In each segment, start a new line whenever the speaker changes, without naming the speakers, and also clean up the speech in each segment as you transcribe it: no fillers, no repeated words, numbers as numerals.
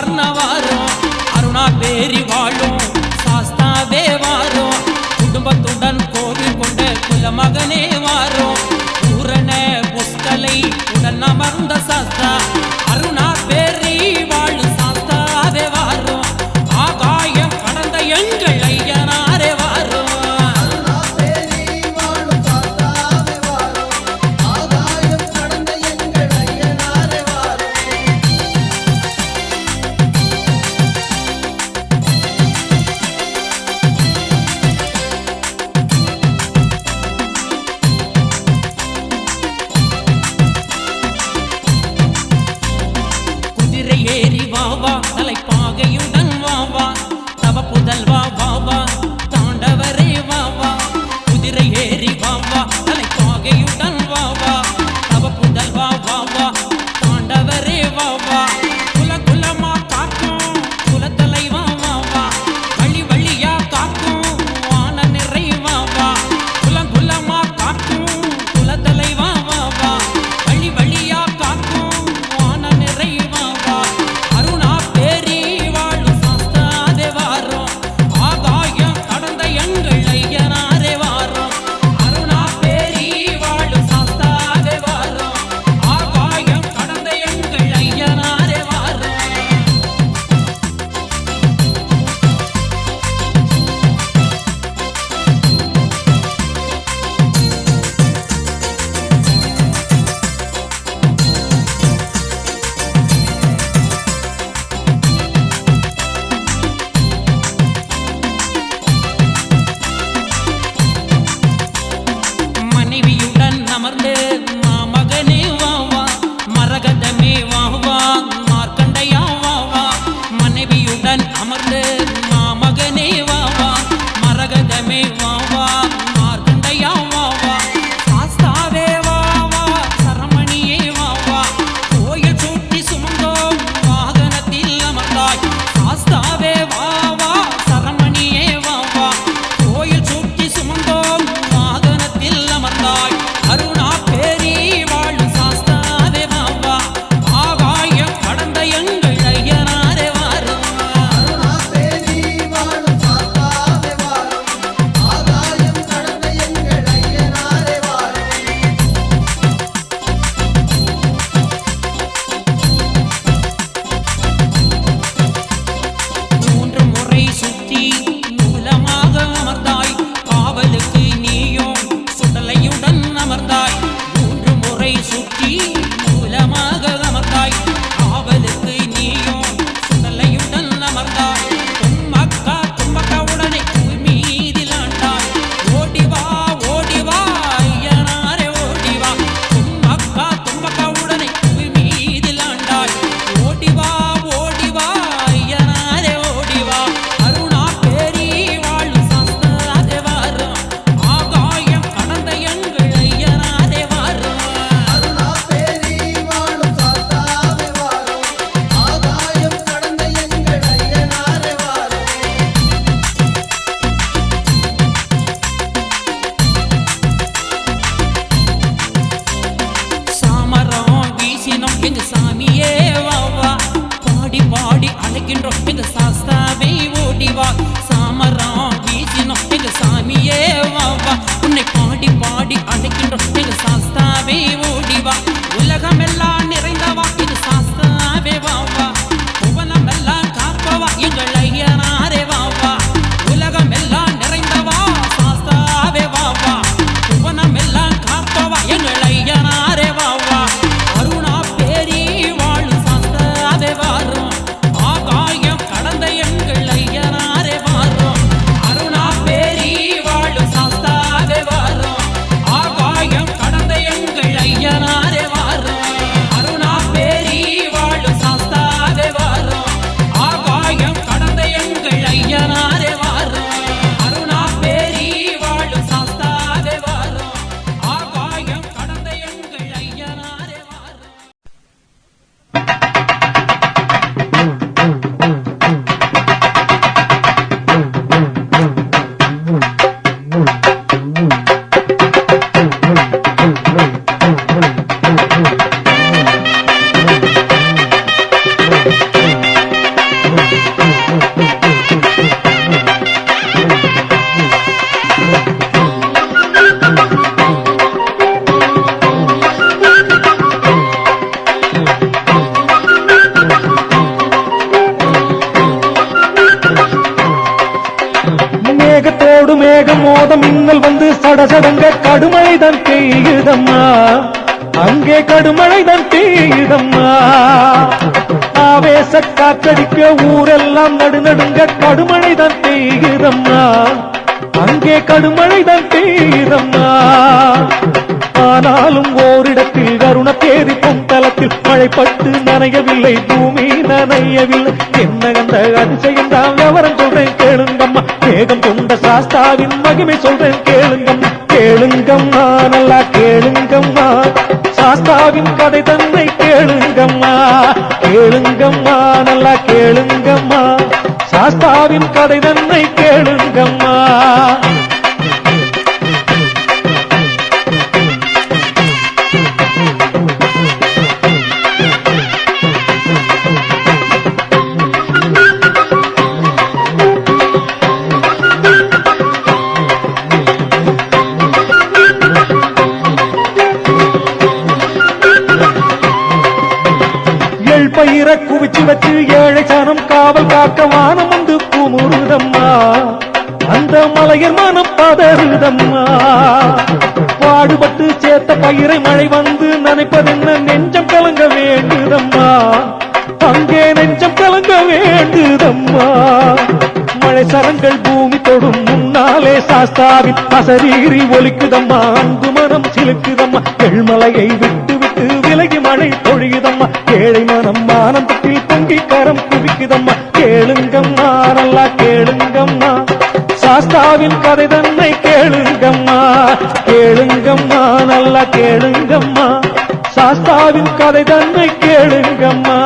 வர்ணவாரும் அருணா பேரி வாழும் சாஸ்தாவே வாரும் குடும்பத்துடன் கோவில் கொண்ட குலமகனே வாரும் பூரண புஷ்கலை உடன் அமர்ந்த சாஸ்தா அருணா பேரி வாழும் சாஸ்தாவே வாரும் ஆகாயம் கடந்த எங்கள் ஐயனாரே வாரும் ஏறி வாவா தலைப்பாகையுடன் வாவா தவ புதல்வா வாவா தாண்டவரே வாவா குதிரை ஏறி வாவா தலைப்பாகையுடன் வாவா தவ புதல்வா வாவா தாண்டவரே வாவா குல குலமா காக்கும் குலத்தலைவா வாவா வழி வழியா காக்கும் வான நிறை வாவா குல குலமா காக்கும் குலத்தலைவா வாவா வழி வழியா காக்கும் வான நிறை வாவா அருணா பேரி வாழும் சாஸ்தாவே வாரும் ஆகாயம் கடந்த எங்கள் ஐயனாரே வாரும் அருணா பேரி வாழும் சாஸ்தாவே வாரும் ஆகாயம் கடந்த எங்கள் ஐயனாரே வாரும் மனைவியுடன் அமர்ந்து மாமகனே வாவா மரகதமே வாவா மார்க்கண்டையா வாவா மனைவியுடன் அமர்ந்து மாமகனே வாவா மரகதமே வாவா மார்க்கண்டையா வாவா சாஸ்தாவே வாவா சரமணியே வாவா கோயில் சூட்டி சுமந்தோம் வாகனத்தில் அமர்ந்தாய் சாஸ்தாவே வாவா சரமணியே வாவா கோயில் சூட்டி சுமந்தோம் வாகனத்தில் அமர்ந்தாய் அருணா பேரி வாழும் சாஸ்தாவே வாவா ஆகாயம் கடந்த எங்கள் ஐயனாரே வாரும் மூன்று முறை சுற்றி மூலமாக அமர்ந்தாய் காவலுக்கு நீயும் சுடலையுடன் அமர்ந்தாய் மூன்று முறை சுற்றி மூலமாக அமர்ந்தாய் காவலுக்கு நீயும் சுடலையுடன் அமர்ந்தாய் தும்மக்கா உடனே புல் மீதில் ஆண்டாய் ஓடிவா ஐயனாரே ஓடிவா தும்மக்கா உடனே புல் மீதில் ஆண்டாய் ஓடிவா ஐயனாரே ஓடிவா அருணா பேரி வாழும் சாஸ்தாவே வாரும் ஆகாயம் கடந்த எங்கள் ஐயனாரே வாரும் சாமரம் வீசினோம் எங்க சாமியே வாவா பாடி பாடி அழைக்கின்றோம் எங்க சாஸ்தாவே ஓடிவா சாமரம் வீசினோம் எங்க சாமியே வாவா உன்னை பாடி பாடி அழைக்கின்றோம் எங்க சாஸ்தாவே ஓடிவா உலகமெல்லாம் நிறைந்தவா இது சாஸ்தாவே வாவா புவனமெல்லாம் காப்பவா எங்கள் ஐயனாரே வாவா உலகமெல்லாம் நிறைந்தவா சாஸ்தாவே வாவா புவனமெல்லாம் காப்பவா எங்கள் ஐயனாரே வாவா அருணா பேரி வாழும் சாஸ்தாவே வாரும் ஆகாயம்
சடசடங்க கடுமழைதான் பெய்யுதம்மா, அங்கே கடுமழைதான் பெய்யுதம்மா. ஆவேச காற்றடிக்க ஊரெல்லாம் நடுநடுங்க கடுமழைதான் பெய்யுதம்மா, அங்கே கடுமழைதான் பெய்யுதம்மா. ஆனாலும் ஓரிடத்தில் கருண தேதி பொந்தலத்தில் மழைப்பட்டு நனையவில்லை, பூமி நனையவில்லை. என்ன அந்த அதிசயம் தான் விவரம் சொல்றேன் கேளுங்கம்மா, வேகம் கொண்ட சாஸ்தாவின் மகிமை சொல்றேன் கேளுங்கம்மா. கேளுங்கம்மா நல்லா கேளுங்கம்மா, சாஸ்தாவின் கதை தன்னை கேளுங்கம்மா. கேளுங்கம்மா நல்லா கேளுங்கம்மா, சாஸ்தாவின் கதை தன்னை கேளுங்கம்மா. பயிர குவிச்சு வச்சு ஏழை சனம் காவல் காக்க வானம் வந்து குமுறுதம்மா, அந்த மலையர் மனம் பதறுதம்மா. பாடுபட்டு சேர்த்த பயிரை மழை வந்து நனைப்பதென்ன, நெஞ்சம் கலங்க வேண்டுதம்மா, அங்கே நெஞ்சம் கலங்க வேண்டுதம்மா. மழை சரங்கள் பூமி தொடும் முன்னாலே சாஸ்தாவின் அசரீரி ஒலிக்குதம்மா, அன்பு மனம் சிலுக்குதம்மா. வெள்மலையை விட்டு விட்டு விலகி மழை பொழியுதம்மா, ஏழை மனம் ஆனந்தத்தில் பொங்கி கரம் குவிக்குதம்மா. கேளுங்கம்மா நல்லா கேளுங்கம்மா, சாஸ்தாவின் கதை தன்னை கேளுங்கம்மா. கேளுங்கம்மா நல்லா கேளுங்கம்மா, சாஸ்தாவின் கதை தன்னை கேளுங்கம்மா.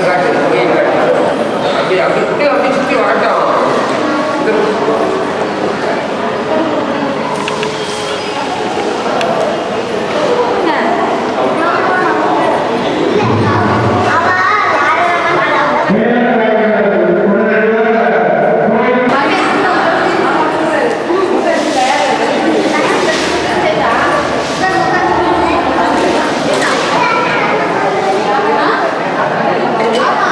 காட்டு கோயில் காட்டு அப்படி அப்படி குட்டி அப்படி சுற்றி வாட்டம்
ஆமா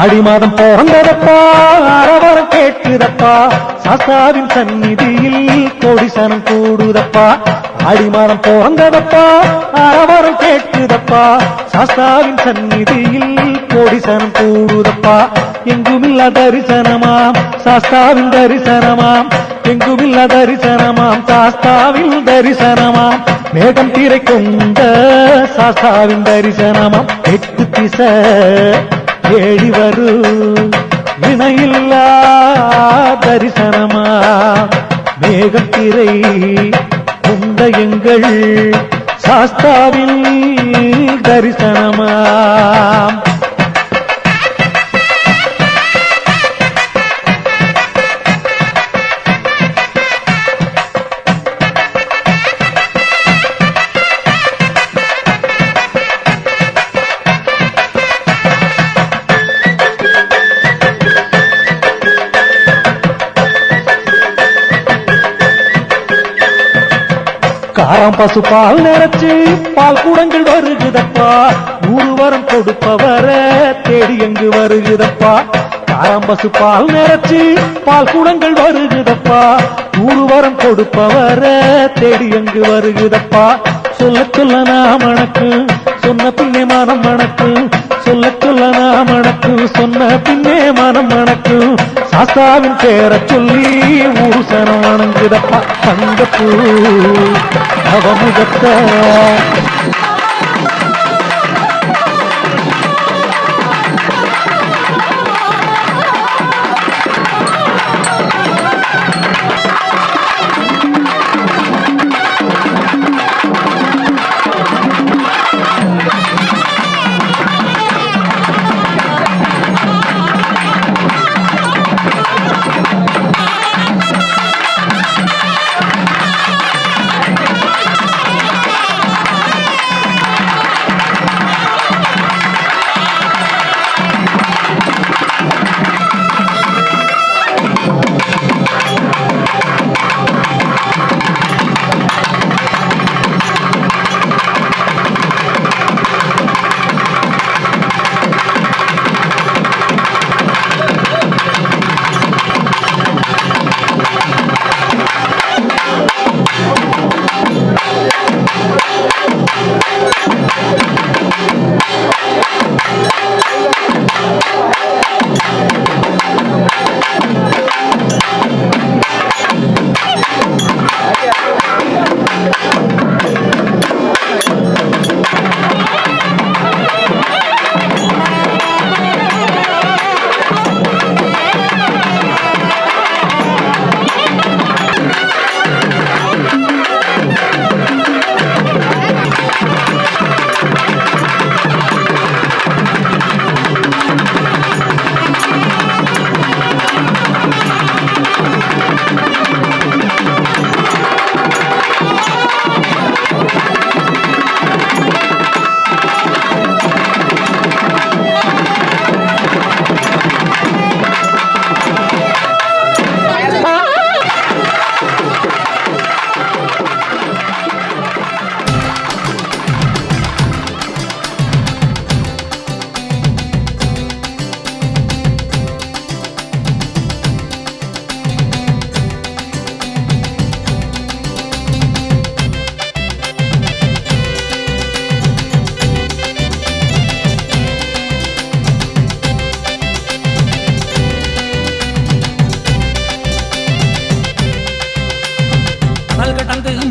ஆடி மாதம் பிறந்ததப்பா அரவரம் கேட்குதப்பா சாஸ்தாவின் சந்நிதியில் கோடி சனம் கூடுதப்பா ஆடி மாதம் பிறந்ததப்பா அரவரம் கேட்குதப்பா சாஸ்தாவின் சந்நிதியில் கோடி சனம் கூடுதப்பா எங்குமில்ல தரிசனமாம் சாஸ்தாவின் தரிசனமாம் எங்குமில்ல தரிசனமாம் சாஸ்தாவின் தரிசனமாம் மேகம் திரை கொண்ட சாஸ்தாவின் தரிசனமாம் எட்டு திசை ஏடி வரு இணையில்லா தரிசனமா மேகம் திரை கொண்ட எங்கள் சாஸ்தாவின் தரிசனமா காரம் பசு பால் நிறச்சு பால் கூடங்கள் வருகுதப்பா ஊருவரம் கொடுப்பவர தேடி எங்கு வருகுதப்பா காரம் பசு பால் நிறச்சு பால் கூடங்கள் வருகுதப்பா ஊருவரம் கொடுப்பவர தேடி எங்கு வருகுதப்பா சொல்ல சொல்ல நாம் மணக்கு சொன்ன பின்னே மனம் மணக்கு சொல்ல சொல்ல நாம் மணக்கு சொன்ன பின்னே மனம் மணக்கு சாஸ்தாவின் பேரை சொல்லி ஊரு சனம் வணங்குதப்பா தங்கப்பூ அவமுகத்த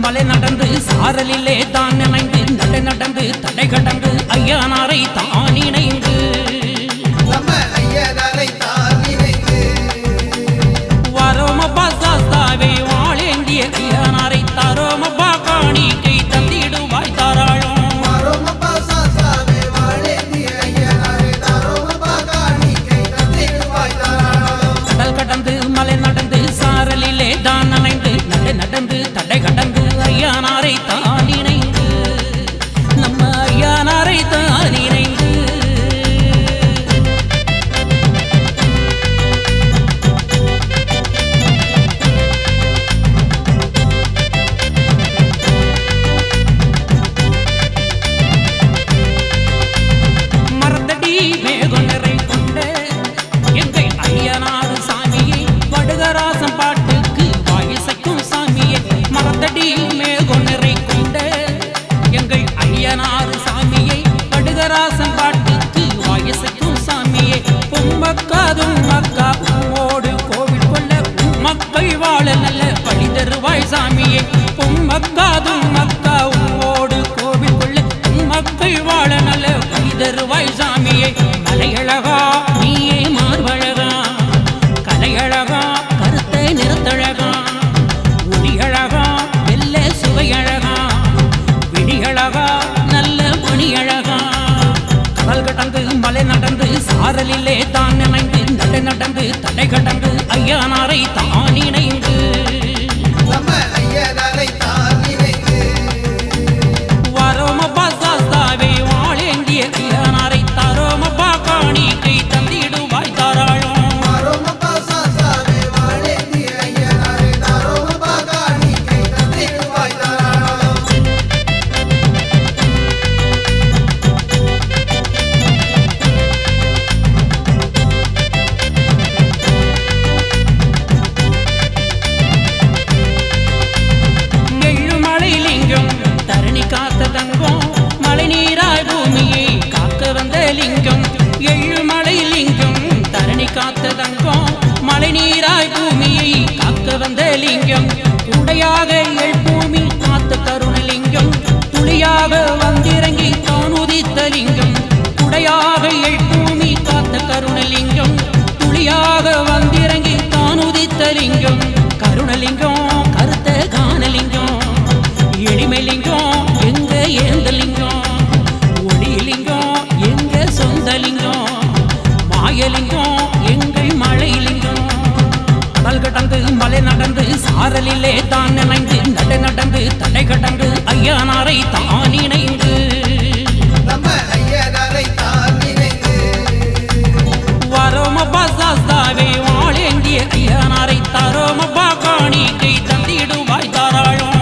மலை நடந்து சாரலிலே தான் நினைந்து நடை நடந்து தடை கடந்து ஐயனாரை தான் இணைந்து வரோமப்பா சாஸ்தாவே வாழேந்திய ஐயனாரை தரோமப்பா காணிக்கை தந்திடுவாய் தாராளம் கடல் கடந்து மலை நடந்து சாரலிலே தான் நினைந்து நடை நடந்து தடை கடந்து ஐயனாரை தான் இணைந்து நம்ம ஐயனாரை தான் இணைந்து சாமியே பொம்மக்காதும் மக்கா உம்மோடு கோவிலுக்குள்ள மக்கள் வாழ நல்ல வைதருவாய் சாமியே மலையழகா நீயே மார்பழகா கலையழகா கருத்தை நிறத்தழகா ஒளியழகா வெள்ள சுவையழகா விடியழகா நல்ல பணியழகா கடல் கடந்து மலை நடந்து சாரலிலே தான் நினைந்து நடந்து தடை கடந்து ஐயானாரை தான் இணைந்து வரோமப்பா சாஸ்தாவே வாழேந்திய ஐயானாரை தரோமப்பா காணிக்கை தந்திடுவாய் தாராளம் மழைநீராய் பூமியை காக்க வந்த லிங்கம் உடையாக எழுப்பூமி காத்த கருணலிங்கம் துளியாக வந்திறங்கி தான் உதித்த லிங்கம் உடையாக எழுப்பூமி காத்த கருணலிங்கம் துளியாக வந்திறங்கி தான் உதித்த லிங்கம் கருணலிங்கம் கருத்த கானலிங்கம் எளிமைலிங்கம் எங்க ஏந்தலிங்கம் ஒளிலிங்கம் எங்க சொந்தலிங்கம் மாயலிங்கம் எங்கள் மழைலிங்கம் கடல் கடந்து மலை நடந்து சாரலிலே தான் நினைந்து நடந்து தடை கடந்து ஐயானாரை தான் இணைந்து வரோமப்பா சாஸ்தாவே வாழேந்திய ஐயானாரை தரோமப்பா காணிக்கை தந்திடுவாய் தாராளம்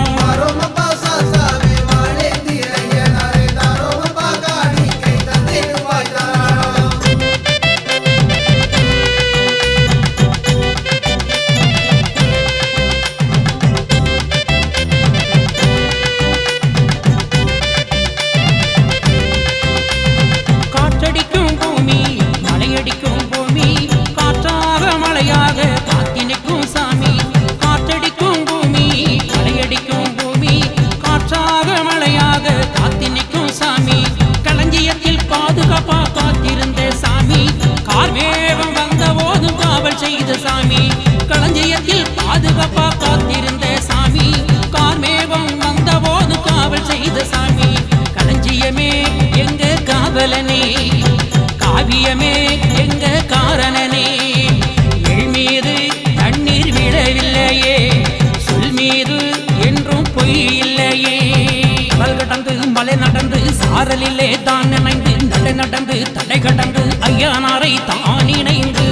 சாமி களஞ்சியத்தில் பாதுகாப்பா காத்திருந்த சாமி கார்மேகம் வந்த போது காவல் செய்த சாமி களஞ்சியமே எங்க காவலனே காவியமே எங்க காரணனே எள் மீது தண்ணீர் விடவில்லையே சொல் மீது என்றும் பொய் இல்லையே கடல் கடந்து மலை நடந்து சாரலிலே தான் நினைந்து நடந்து தடை கடந்து ஐயானாரை தான் இணைந்து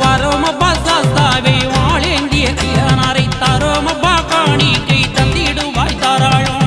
வரோமப்பா சாஸ்தாவே வாழேந்திய ஐயானாரை தரோமப்பா காணிக்கை தந்திடுவாய் தாராளம்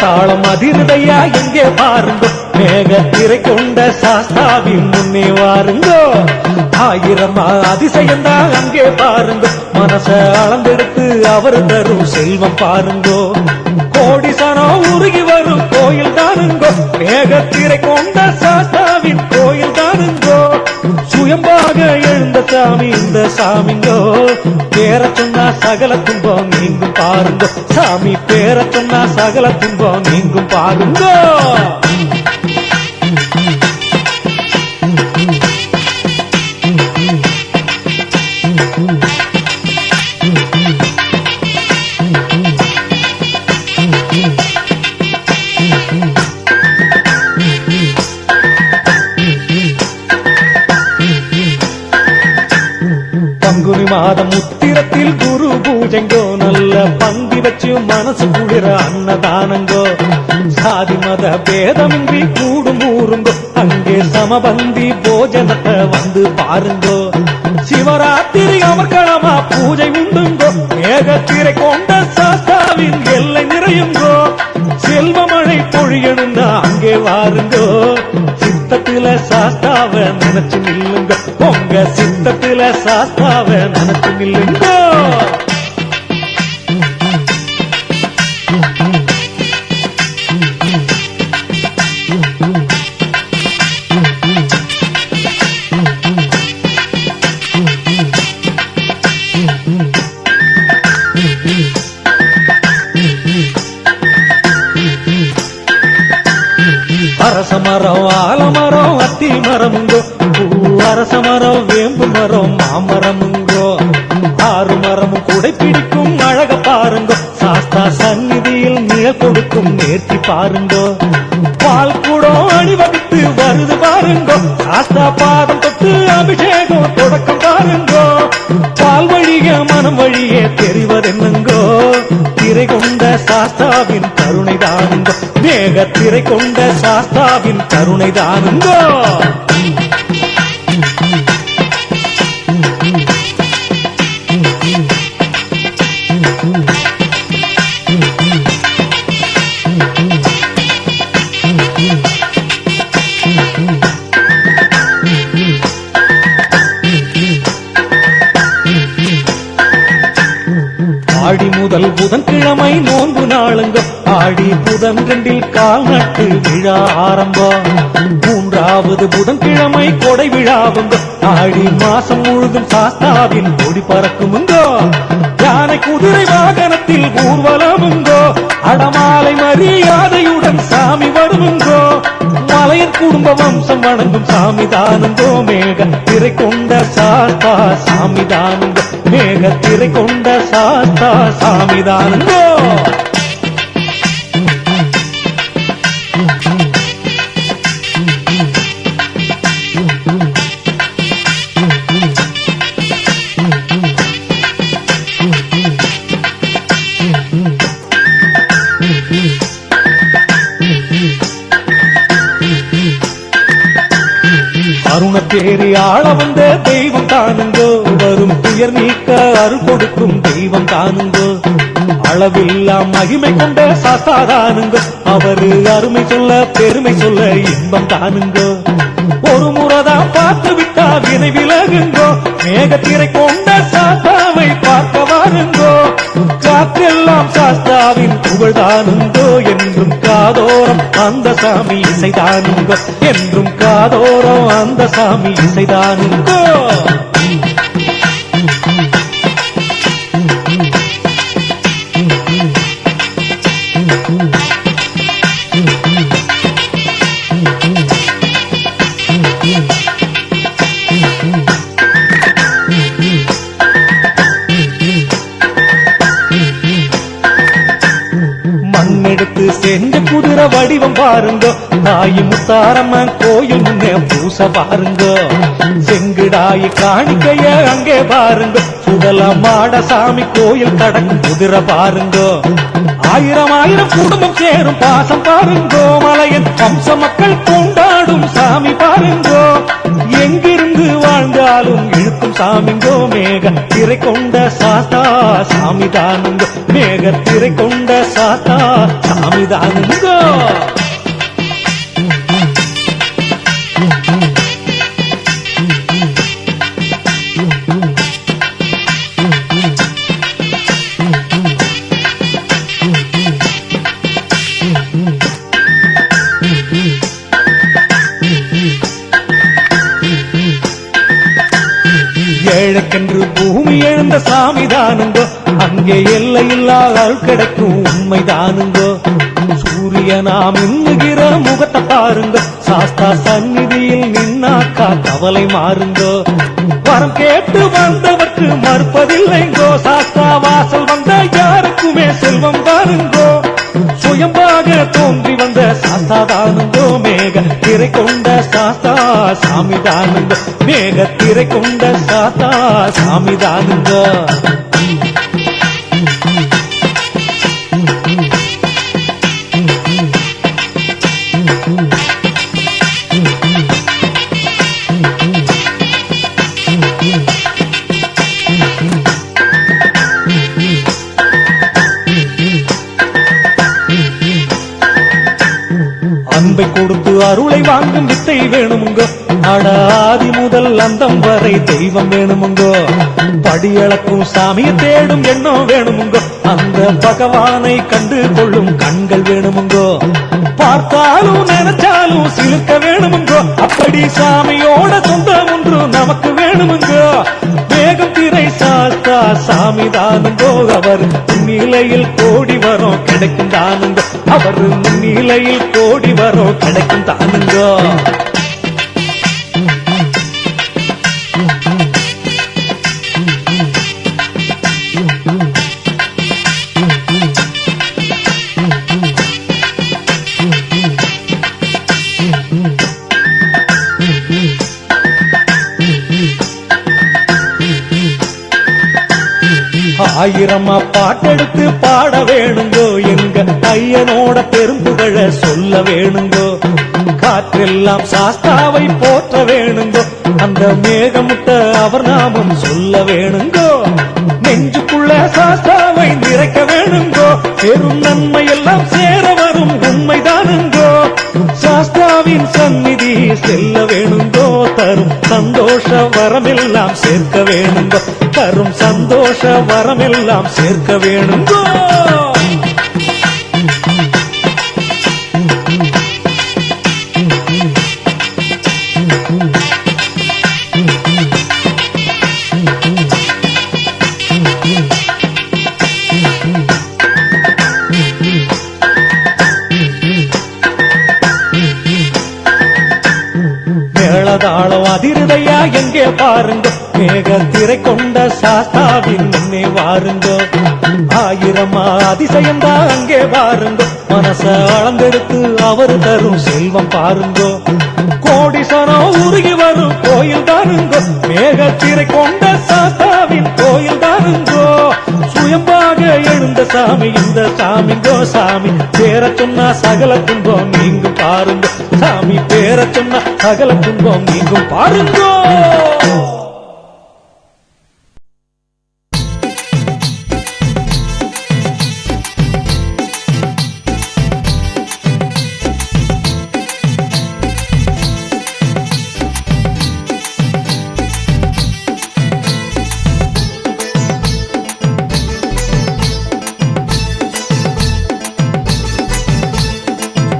தாளம் அதிர்தையா எங்கே பாருங்க மேக திரை கொண்ட சாஸ்தாவின் முன்னே வாருங்கோ ஆயிரம் அதிசயம்தான் அங்கே பாருங்க மனச அளந்தெடுத்து அவர் தரும் செல்வம் பாருங்கோ கோடி சனம் உருகி வரும் கோயில் தானுங்கோ மேக திரை கொண்ட சாஸ்தாவின் கோயில் தானுங்கோ சுயம்பாக எழுந்த சாமி இந்த சாமிங்கோ பேர சொன்னா சகல துன்பம் நீங்கும் பாருங்கோ சாமி பேர சொன்னா சகல துன்பம் நீங்கும் பாருங்கோ பங்குனி மாதம் உத்திரத்தில் குரு பூஜைங்கோ நல்ல பங்கு பந்தி வச்சு மனசு குளிர அன்னதானங்கோ சாதி மத பேதமின்றி கூடும் ஊருங்கோ அங்கே சமபந்தி போஜனத்தை வந்து பாருங்கோ சிவராத்திரி அமர்க்களமா பூஜை உண்டுங்கோ மேகத்திரை கொண்ட சாஸ்தாவின் எல்லை நிறையுங்கோ செல்வமழை பொழியணுங்க அங்கே வாருங்கோ சித்தத்துல சாஸ்தாவ நினைச்சு நில்லுங்க உங்க சித்தத்துல சாஸ்தாவ நினைச்சு நில்லுங்கோ அரசமரம் ஆலமரம் அத்தி மரமுங்கோ அரசமரம் வேம்பு மரம் மாமரமுங்கோ ஆறு மரமும் குடை பிடிக்கும் அழக பாருங்கோ சாஸ்தா சந்நிதியில் நிழல் கொடுக்கும் நேர்த்தி பாருங்கோ பால் கூடம் அணிவகுத்து வருது பாருங்கோ சாஸ்தா பாதம் தொட்டு அபிஷேகம் தொடக்கம் பாருங்கோ பால் வழிய மனம் வழியே தெரிவதென்னுங்கோ திரை கொண்ட சாஸ்தாவின் கருணை தானுங்கோ மேக திரை கொண்ட சாஸ்தாவின் கருணை தானுங்கோ ஆடி முதல் புதன்கிழமை நோன்பு நாளுங்க ஆடி புதன் ரெண்டில் கால் நட்டு விழா ஆரம்பம் மூன்றாவது புதன்கிழமை கொடை விழாவுங்க ஆடி மாசம் முழுதும் சாஸ்தாவின் கொடி பறக்குமுங்கோ யானை குதிரை வாகனத்தில் ஊர்வலமுங்கோ அடமாலை மரியாதையுடன் சாமி வருமுங்கோ மலையன் குடும்ப வம்சம் வணங்கும் சாமி தானுங்கோ மேக திரை கொண்ட சாஸ்தா சாமி தானுங்கோ மேக திரை கொண்ட சாஸ்தா சாமி தானுங்கோ அருணத்தேரி ஆள வந்த தெய்வம் தானுங்கோ வரும் துயர் நீக்க அருள் கொடுக்கும் தெய்வம் தானுங்கோ அளவில்லா மகிமை கொண்ட சாஸ்தா தானுங்கோ அவரு அருமை சொல்ல பெருமை சொல்ல இன்பம் தானுங்கோ ஒரு முறைதான் பார்த்து விட்டா வினை விலகுங்கோ மேகத்திரை கொண்ட சாஸ்தாவை பார்க்க வாருங்கோ காற்றெல்லாம் சாஸ்தாவின் புகழ்தானுங்கோ என்றும் காதோரம் அந்த சாமி இசைதானுங்கோ என்றும் காதோரம் அந்த சாமி இசைதானுங்கோ மண்ணெடுத்து செஞ்ச குதிரை வடிவம் பாருங்கோ தாயி முத்தாரம்மன் கோயில் முன்னே பூச பாருங்கோ செங்குடாயி காணிக்கைய அங்கே பாருங்கோ சுடல மாட சாமி கோயில் கடக்கும் குதிரை பாருங்கோ ஆயிரம் ஆயிரம் குடும்பம் சேரும் பாசம் பாருங்கோ மலையன் வம்ச மக்கள் கொண்டாடும் சாமி பாருங்கோ எங்கிருந்து வாழ்ந்தாலும் இழுக்கும் சாமிங்கோ மேக திரை கொண்ட சாஸ்தா சாமி தானுங்கோ மேக திரை கொண்ட சாஸ்தா சாமி தானுங்கோ ஏழைக்கென்று பூமி எழுந்த சாமி தானுங்கோ அங்கே எல்லையில்லா அருள் கிடைக்கும் உண்மை தானுங்கோ சூரியனா மின்னுகிற முகத்தை பாருங்க சாஸ்தா சந்நிதியில் நின்னாக்கா கவலை மாறுங்கோ வரம் கேட்டு வந்தவர்க்கு மறுப்பதில்லைங்கோ சாஸ்தா வாசல் வந்த யாருக்குமே செல்வம் பாருங்கோ சுயம்பாக தோன்றி வந்த சாஸ்தா தானுங்கோ மேக திரை கொண்ட சாஸ்தா சாமி தானுங்கோ மேக திரை கொண்ட சாஸ்தா சாமி தானுங்கோ அன்பை கொடுத்து அருளை வாங்கும் வித்தை வேணுமுங்கோ அடாதி முதல் அந்தம் வரை தெய்வம் வேணுமுங்கோ படியளக்கும் சாமியை தேடும் எண்ணம் வேணுமுங்கோ அந்த பகவானை கண்டு கொள்ளும் கண்கள் வேணுமுங்கோ பார்த்தாலும் நினைச்சாலும் சிலுக்க வேணுமுங்கோ அப்படி சாமியோட சொந்தம் ஒன்று நமக்கு வேணுமுங்கோ வேகம் திரை சாஸ்தா சாமி தானுங்கோ அவர் நிலையில் கோடி வரும் கிடைக்கும் தானுங்கோ அவர் நிலையில் கோடி வரும் கிடைக்கும் தானுங்கோ ஆயிரமா பாட்டெடுத்து பாட வேணுங்கோ எங்க ஐயனோட பெரும்புகழ சொல்ல வேணுங்கோ காற்றெல்லாம் சாஸ்தாவை போற்ற வேணுங்கோ அந்த மேகமுட்ட அவர் நாமம் சொல்ல வேணுங்கோ நெஞ்சுக்குள்ள சாஸ்தாவை நிறைக்க வேணுங்கோ பெரும் நன்மை எல்லாம் சேர வரும் உண்மைதானுங்கோ சாஸ்தாவின் சந்நிதி செல்ல வேணுங்கோ தரும் சந்தோஷ வரமெல்லாம் சேர்க்க வேணுங்கோ தரும் சந்தோஷ வரமெல்லாம் சேர்க்க வேணுங்கோ மேளதாளம் அதிருதையா எங்கே பாருங்க மேக திரை கொண்ட சாஸ்தாவின் முன்னே வாருங்கோ ஆயிரமா அதிசயந்தா அங்கே பாருங்கோ மனச அளந்தெடுத்து அவர் தரும் செல்வம் பாருங்கோ கோடிசனம் உருகி வரும் கோயில் தானுங்கோ மேக திரை கொண்ட சாஸ்தாவின் கோயில் தானுங்கோ சுயம்பாக எழுந்த சாமி இந்த சாமிங்கோ சாமி பேர சொன்னா சகல துன்பம் நீங்கும் பாருங்கோ சாமி பேர சொன்னா சகல துன்பம் நீங்கும் பாருங்கோ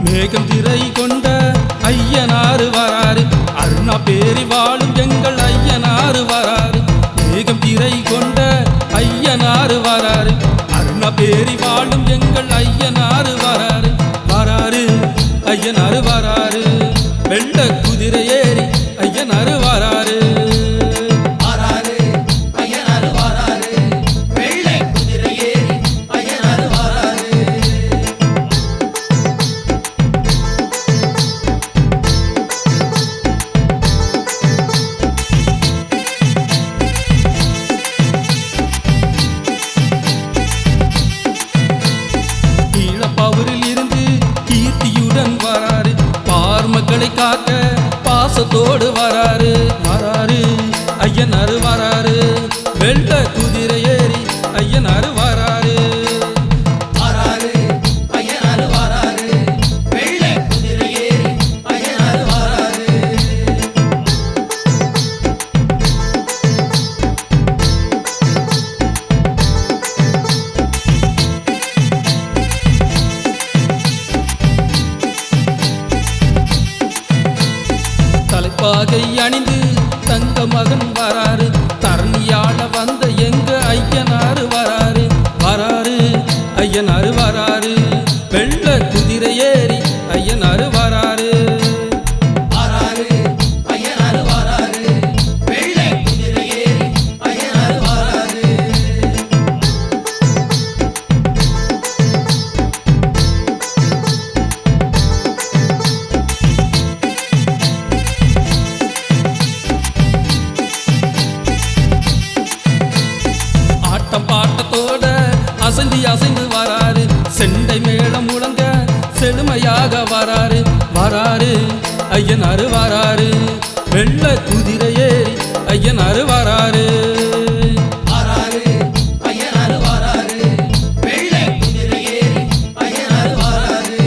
மேகம் திரை கொண்ட ஐயனாறு வராரு அருணா பேரி வாழும் எங்கள் ஐயனாறு வராரு மேகம் திரை கொண்ட ஐயனாறு வராரு அருணா பேரி வாழும் எங்கள் ஐயனாறு வராரு வராரு ஐயனாறு வராரு வெள்ள குதிரை ஏறி ஐயனாறு வராரு காக்க பாசத்தோடு வராரு வராரு ஐயனாறு வராரு வெள்ள குதிரை ஏறி ஐயனாறு வராரு வராரு ஐயனாறு வராரு வெள்ள குதிரை ஏறி ஐயனாறு வராரு பாகை அணிந்து தங்க மகன் வராரு தரணியாள வந்த எங்க ஐயனாறு வராரு வராரு ஐயனாறு வராரு வெள்ள குதிரை ஏறி ஐயனாறு வராரு வராரு ஐயனாறு வராரு வெள்ள குதிரை ஏறி ஐயனாறு வராரு பாட்டத்தோட அசைந்து அசைந்து வராரு செண்டை மேளம் முழங்க செழுமையாக வராரு வராரு ஐயனாறு வராரு வெள்ள குதிரை ஏறி ஐயனாறு வராரு வராரு ஐயனாறு வராரு வெள்ள குதிரை ஏறி ஐயனாறு வராரு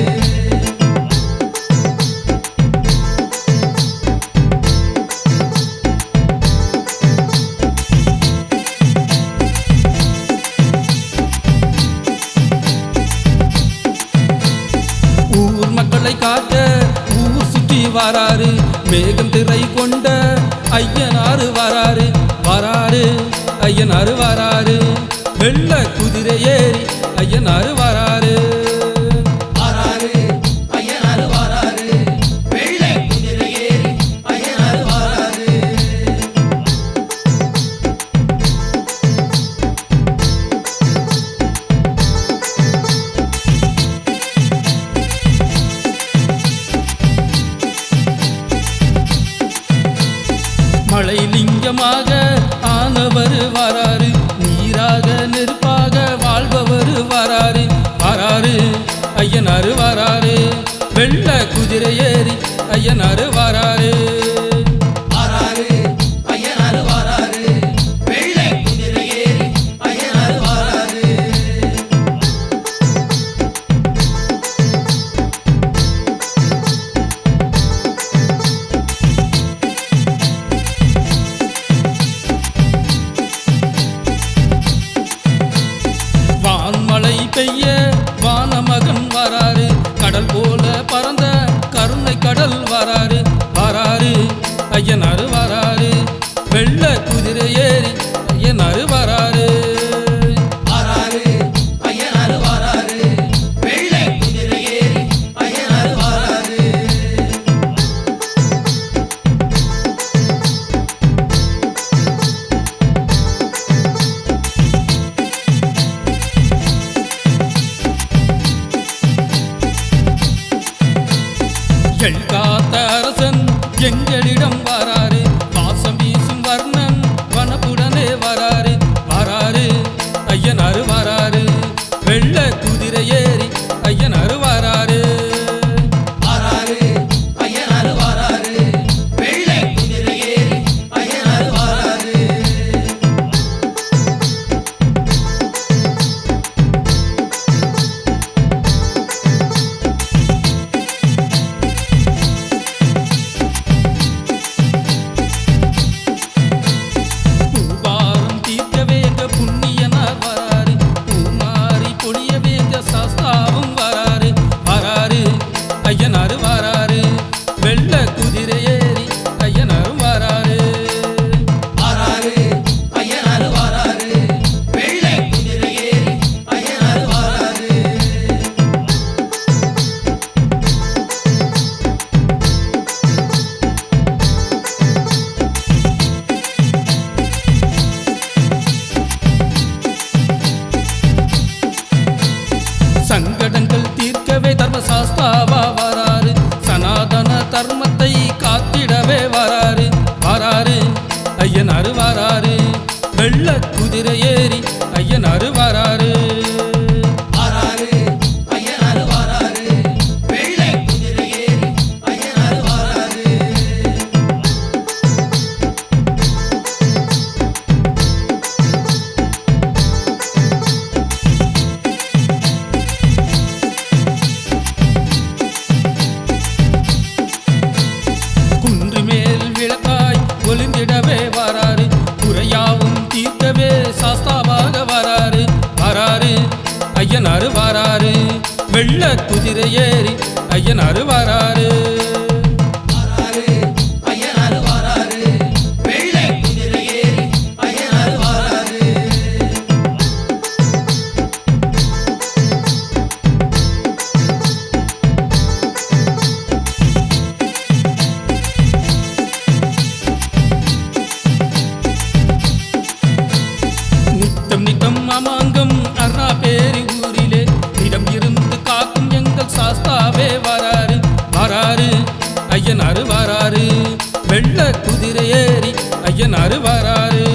காக்க ஊர் சுற்றி வராரு மேகம் திரை கொண்ட ஐயனாரு வராரு வராரு ஐயனாரு வராரு வெள்ள குதிரை ஏறி ஐயனாரு வராரு மழை லிங்கமாக ஆனவர் வராரு நீராக நெருப்பாக வாழ்பவர் வராரு வராரு ஐயனாரு வராரு வெள்ள குதிரை ஏறி ஐயனாரு வராரு வான்மழை பெய்ய வானமகன் வராரு கடல் போல பறந்த கருணை கடல் வராரு வராரு ஐயனாரு வராரு வெள்ள குதிரை ஏறி ஐயனாரு வராரு எழ்காத்த அரசன் எங்களிடம் வராரு வாசம் வீசும் வர்ணன் வனப்புடனே வராரு வராரு ஐயனாரு வராரு வெள்ள குதிரை ஏறி ஐயனாரு வராரு ஐயனாரு வராரு வெள்ள குதிரை ஏறி ஐயனாரு வராரு சங்கடங்கள் தீர்க்கவே தர்மசாஸ்தாவா வராரு சனாதன தர்மத்தை காத்திடவே வராரு வராரு ஐயனாரு வராரு வெள்ள குதிரை ஏறி ஐயனாரு வராரு ஒளிந்திடவே வராரு குறையாவும் தீர்க்கவே சாஸ்தாவாக வராரு வராரு ஐயனாரு வராரு வெள்ள குதிரை ஏறி ஐயனாரு வராரு மாமாங்கம் அண்ணா பேரி ஊரிலே இடம் இருந்து காக்கும் எங்கள் சாஸ்தாவே வராரு வராரு ஐயனாரு வராரு வெள்ள குதிரை ஏறி ஐயனாரு வராரு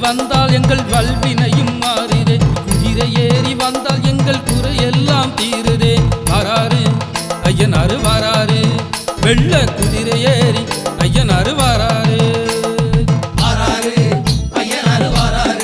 வந்தால் எங்கள் வல்வினையும் மாறுதே குதிரை ஏறி வந்தால் எங்கள் குறையெல்லாம் தீருதே வராரு ஐயனாரு வராரு வெள்ள குதிரை ஏறி ஐயனாரு வராரு
ஐயனாரு வராரு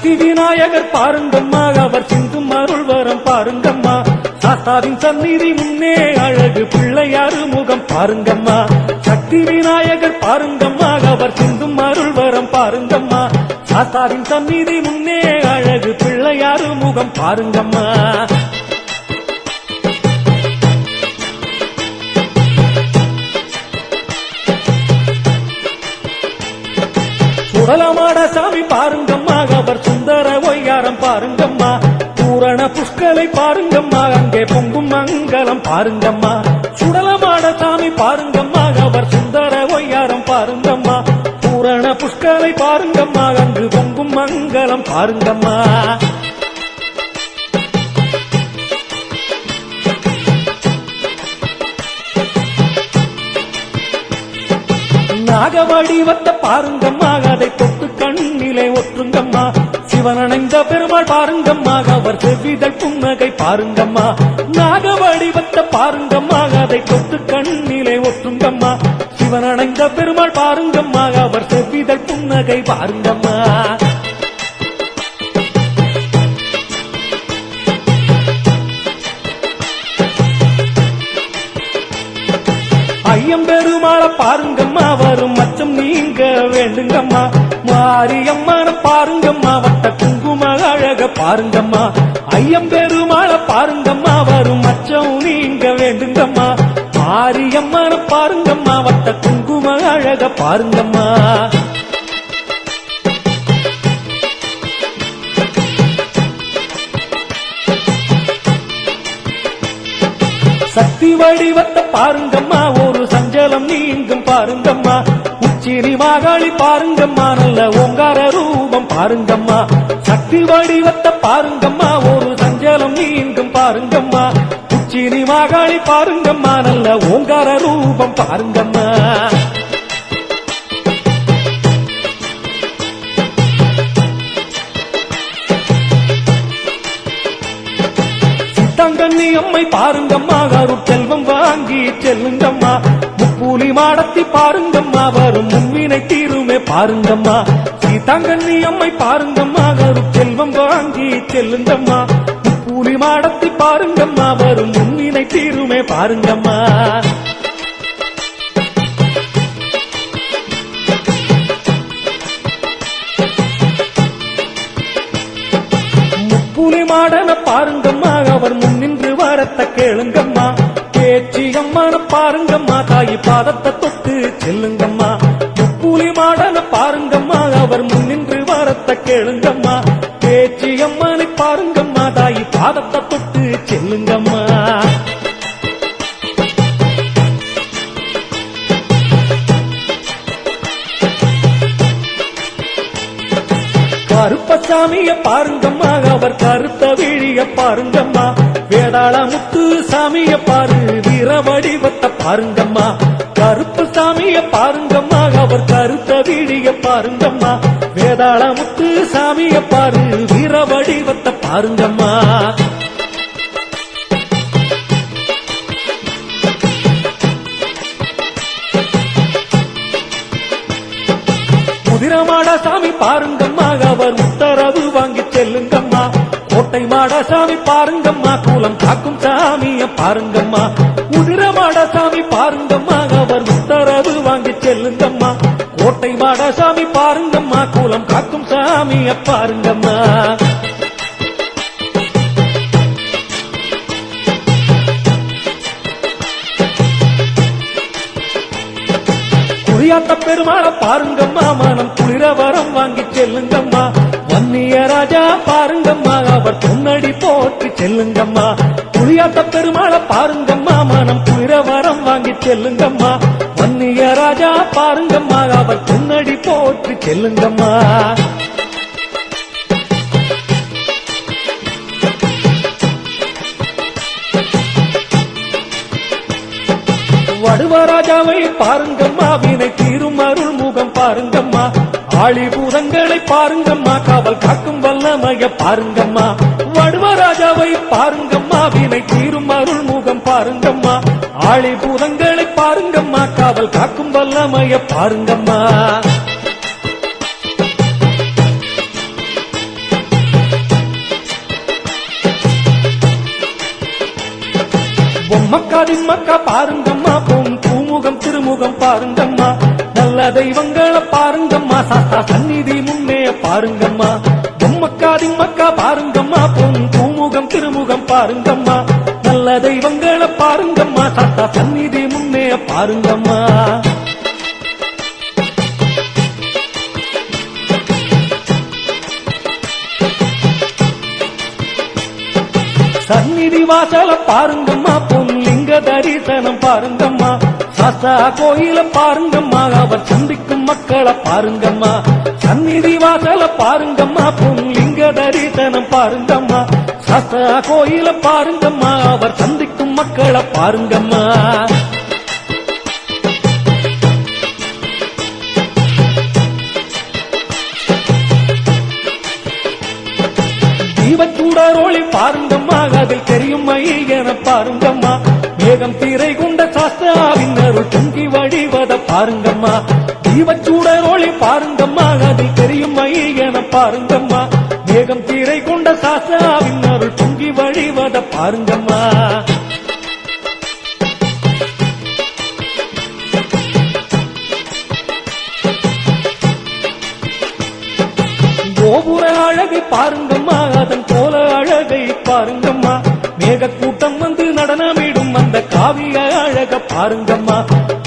சக்தி விநாயகர் பாருங்கம்மா அவர் சிந்தும் அருள் வரம் பாருங்கம்மா சாஸ்தாவின் சந்நிதி முன்னே அழகு பிள்ளையாரு முகம் பாருங்கம்மா சக்தி விநாயகர் பாருங்கம்மா அவர் சிந்தும் அருள் வரம் பாருங்கம்மா சாஸ்தாவின் சந்நிதி முன்னே அழகு பிள்ளையாரு முகம் பாருங்கம்மா சுடலமாட சாமி பாருங்கம்மா அவர் சுந்தர ஒய்யாரம் பாருங்கம்மா பூரண புஷ்கலை பாருங்கம்மா அங்கே பொங்கும் மங்களம் பாருங்கம்மா சுடலமாட சாமி பாருங்கம்மா அவர் சுந்தர ஒய்யாரம் பாருங்கம்மா பூரண புஷ்கலை பாருங்கம்மா அங்கு பொங்கும் மங்களம் பாருங்கம்மா நாகவடிவத்தை பாருங்கம்மா அதை தொட்டு கண்ணிலே ஒற்றுங்கம்மா சிவனணைந்த பெருமாள் பாருங்கம்மா அவர் செவ்விதழ் புன்னகை பாருங்கம்மா நாகவடிவத்தை பாருங்கம்மா அதை தொட்டு கண்ணிலே ஒற்றுங்கம்மா சிவனணைந்த பெருமாள் பாருங்கம்மா அவர் செவ்விதழ் புன்னகை பாருங்கம்மா ஐயம்பெருமாள பாருங்கம்மா வரும் மச்சம் நீங்க வேண்டுங்கம்மா மாரியம்மன பாருங்கம்மா வட்ட குங்கும அழக பாருங்கம்மா ஐயம்பெருமாள பாருங்கம்மா வரும் மச்சம் நீங்க வேண்டுங்கம்மா மாரியம்மன பாருங்கம்மா வட்ட குங்கும அழக பாருங்கம்மா சக்தி வடிவத்தை பாருங்கம்மா ஒரு சஞ்சலம் நீங்கும் பாருங்கம்மா உச்சினி மாகாளி பாருங்கம்மா நல்ல ஓங்கார ரூபம் பாருங்கம்மா சக்தி வடிவத்தை பாருங்கம்மா ஒரு சஞ்சலம் நீங்கும் பாருங்கம்மா உச்சினி மாகாளி பாருங்கம்மா நல்ல ஓங்கார ரூபம் பாருங்கம்மா தங்கண்ணி அம்மை பாருங்கம்மா அருட்செல்வம் வாங்கி செல்லுங்கம்மா முப்பூலி மாடத்தி பாருங்கம்மா வரும் முன்வினை தீருமே பாருங்கம்மா சீதாங்கண்ணி அம்மை பாருங்கம்மா அருட்செல்வம் வாங்கி செல்லுங்கம்மா முப்பூலி மாடத்தி பாருங்கம்மா வரும் முன்வினை தீருமே பாருங்கம்மா புலிமாடன பாருங்கம்மா அவர் முன்னின்று வரத்த கேளுங்கம்மா பேச்சி அம்மன பாருங்கம்மா தாயி பாதத்தை தொட்டு செல்லுங்கம்மா புலிமாடன பாருங்கம்மா அவர் முன்னின்று வரத்த கேளுங்கம்மா பேச்சி அம்மனை பாருங்கம்மா தாயி பாதத்தை தொட்டு செல்லுங்கம்மா கருப்பசாமிய பாருங்கம்மா அவர் கருத்த விழிய பாருங்கம்மா வேதாள முத்து சாமிய பாரு வீர வடிவத்தை பாருங்கம்மா கருப்பு சாமிய பாருங்கம்மா அவர் கருத்த விழிய பாருங்கம்மா வேதாள முத்து சாமிய பாரு வீர வடிவத்தை பாருங்கம்மா குதிரமாட சாமி பாருங்கம்மா அவர் உத்தரவு வாங்கி செல்லுங்கம்மா கோட்டை மாட சாமி பாருங்கம்மா கூலம் காக்கும் சாமிய பாருங்கம்மா குதிரமாட சாமி பாருங்கம்மா அவர் உத்தரவு வாங்கி செல்லுங்கம்மா கோட்டை மாட சாமி பாருங்கம்மா கூலம் காக்கும் சாமிய பாருங்கம்மா குறியாத்த பெருமாள பாருங்கம்மா மனம் குளிர வரம் வாங்கி செல்லுங்கம்மா வன்னிய ராஜா பாருங்கம்மா அவர் பொன்னடி போற்றி செல்லுங்கம்மா குறியாத்த பெருமாள பாருங்கம்மா மனம் குளிர வரம் வாங்கி செல்லுங்கம்மா வன்னிய ராஜா பாருங்கம்மா அவர் பொன்னடி போற்றி செல்லுங்கம்மா வடுவராஜாவை பாருங்கம்மா வினை தீரும் அருள் முகம் பாருங்கம்மா ஆளி பூதங்களை பாருங்கம்மா காவல் காக்கும் வல்லமைய பாருங்கம்மா வடுவராஜாவை பாருங்கம்மா வினை தீரும் அருள் முகம் பாருங்கம்மா ஆளி பூதங்களை பாருங்கம்மா காவல் காக்கும் வல்லமைய பொம்மக்கா திம்மக்கா பாருங்கம்மா, பொன் பூமுகம் திருமுகம் பாருங்கம்மா, நல்ல தெய்வங்களை பாருங்கம்மா, சாஸ்தா சந்நிதி முன்னே பாருங்கம்மா. பொம்மக்கா திம்மக்கா பாருங்கம்மா, பொன் பூமுகம் திருமுகம் பாருங்கம்மா, நல்ல தெய்வங்களை பாருங்கம்மா, சாஸ்தா சந்நிதி முன்னே பாருங்கம்மா. சந்நிதி வாசல பாருங்கம்மா, பொன்லிங்க தரிசனம் பாருங்கம்மா, சாஸ்தா கோயில பாருங்கம்மா, அவர் சந்திக்கும் மக்களை பாருங்கம்மா. சந்நிதி வாசல பாருங்கம்மா, பொன்லிங்க தரிசனம் பாருங்கம்மா, சாஸ்தா கோயில பாருங்கம்மா, அவர் சந்திக்கும் மக்களை பாருங்கம்மா. தீபச்சூடரோளி பாருங்கம்மா, அதில் தெரியும் மையன பாருங்கம்மா, மேகம் தீரை கொண்ட சாஸ்தாவின் அருள் பொங்கி வழிவத பாருங்கம்மா. தீபச்சூடரோளி பாருங்கம்மா, அதில் தெரியும் மையன பாருங்கம்மா, மேகம் தீரை கொண்ட சாஸ்தாவின் அருள் பொங்கி வழிவத பாருங்கம்மா. கோபுர அழகை பாருங்கம்மா, அதன் போல அழகை பாருங்கம்மா, மேக கூட்டம் வந்து நடனமிடும் அந்த காவிய அழக பாருங்கம்மா.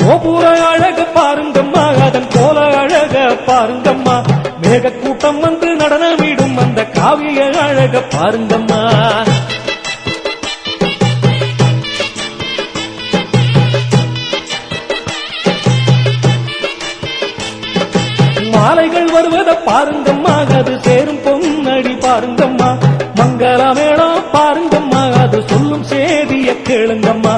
கோபுர அழக பாருங்கம்மா, அதன் போல அழக பாருங்கம்மா, மேக கூட்டம் வந்து நடனமிடும் அந்த காவிய அழக பாருங்கம்மா. மாலைகள் வருவத பாருங்கம்மா, அது சேரும் பொன்னடி பாருங்கம்மா, மங்களமேளம் பாருங்கம்மா, அது சொல்லும் சேதிய கேளுங்கம்மா.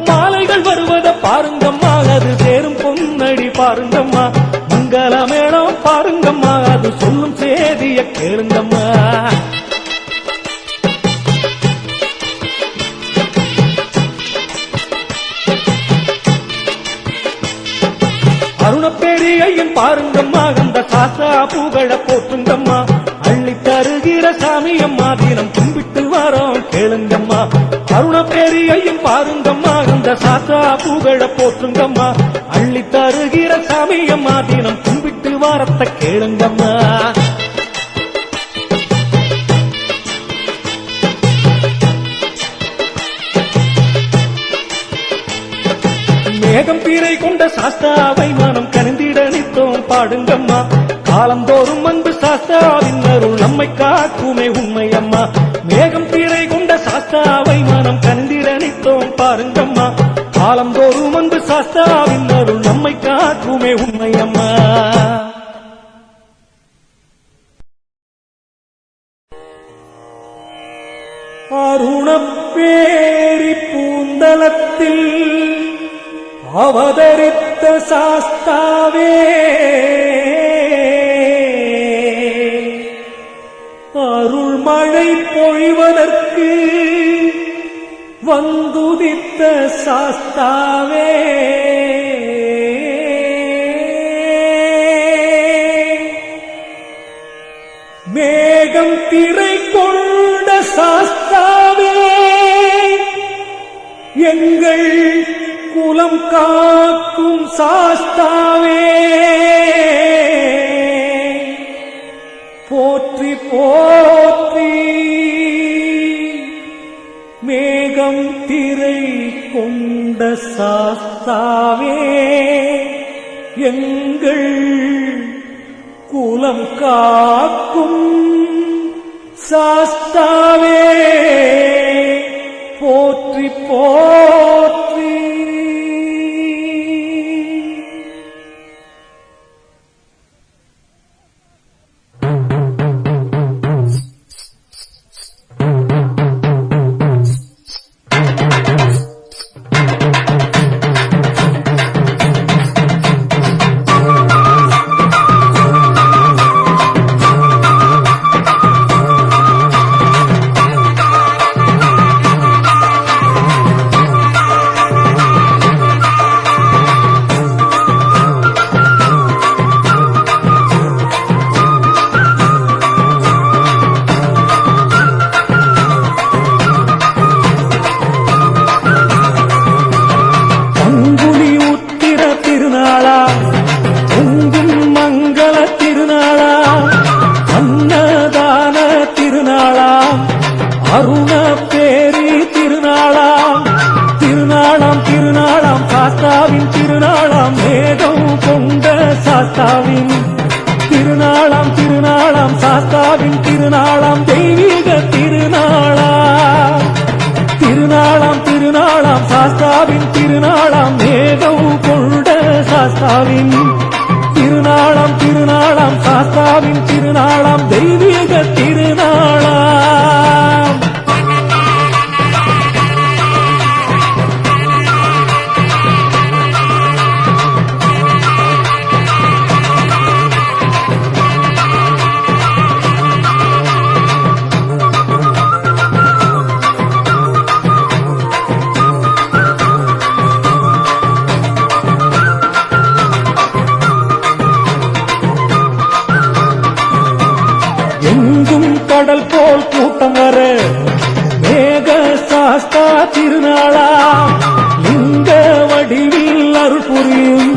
மாலைகள் வருவத பாருங்கம்மா, அது சேரும் பொன்னடி பாருங்கம்மா, மங்களமேளம் பாருங்கம்மா, அது சொல்லும் சேதிய கேளுங்கம்மா. அருணப்பேரியையும் பாருங்கம்மா, அந்த சாஸ்தா புகழ போற்றுங்கம்மா, அள்ளி தருகிற சாமியம்மா, தினம் கும்பிட்டு வரோம் கேளுங்கம்மா. அருணப்பேரியையும் பாருங்கம்மா, அந்த சாஸ்தா புகழ போற்றுங்கம்மா, அள்ளி தருகிற சாமியம்மா, தினம் கும்பிட்டு வரத்த கேளுங்கம்மா. மேகம் பீரை கொண்ட சாஸ்தாவை மனம் கனிந்திட நித்தோம் பாடுங்கம்மா, காலந்தோறும் வந்து சாஸ்தாவின் அருள் நம்மை காக்குமே உண்மையம்மா. மேகம் பீரை கொண்ட சாஸ்தாவை மனம் கனிந்திட நித்தோம் பாருங்கம்மா, காலந்தோறும் வந்து சாஸ்தாவின் அருள் நம்மை காக்குமே உண்மையம்மா. அருணப்பேரி பூந்தலத்தில் அவதரித்த சாஸ்தாவே, அருள்மழை பொழிவதற்கு வந்துதித்த சாஸ்தாவே, மேகம் திரை கொண்ட சாஸ்தாவே, எங்கள் குலம் காக்கும் சாஸ்தாவே, போற்றி போற்றி. மேகம் திரை கொண்ட சாஸ்தாவே, எங்கள் குலம் காக்கும் சாஸ்தாவே, போற்றி போற்றி. திருநாளாம் திருநாளாம் சாஸ்தாவின் திருநாளாம் தெய்வீக திருநாளாம் திருநாளாம் திருநாளாம் சாஸ்தாவின் திருநாளாம் மேகம் கொண்ட சாஸ்தாவின் திருநாளாம் திருநாளாம் சாஸ்தாவின் திருநாளாம் தெய்வீக திருநாளாம் எங்கும் கடல் போல் கூட்டம் வர மேக சாஸ்தா திருநாளாம் லிங்க வடிவில் அருள் புரியும்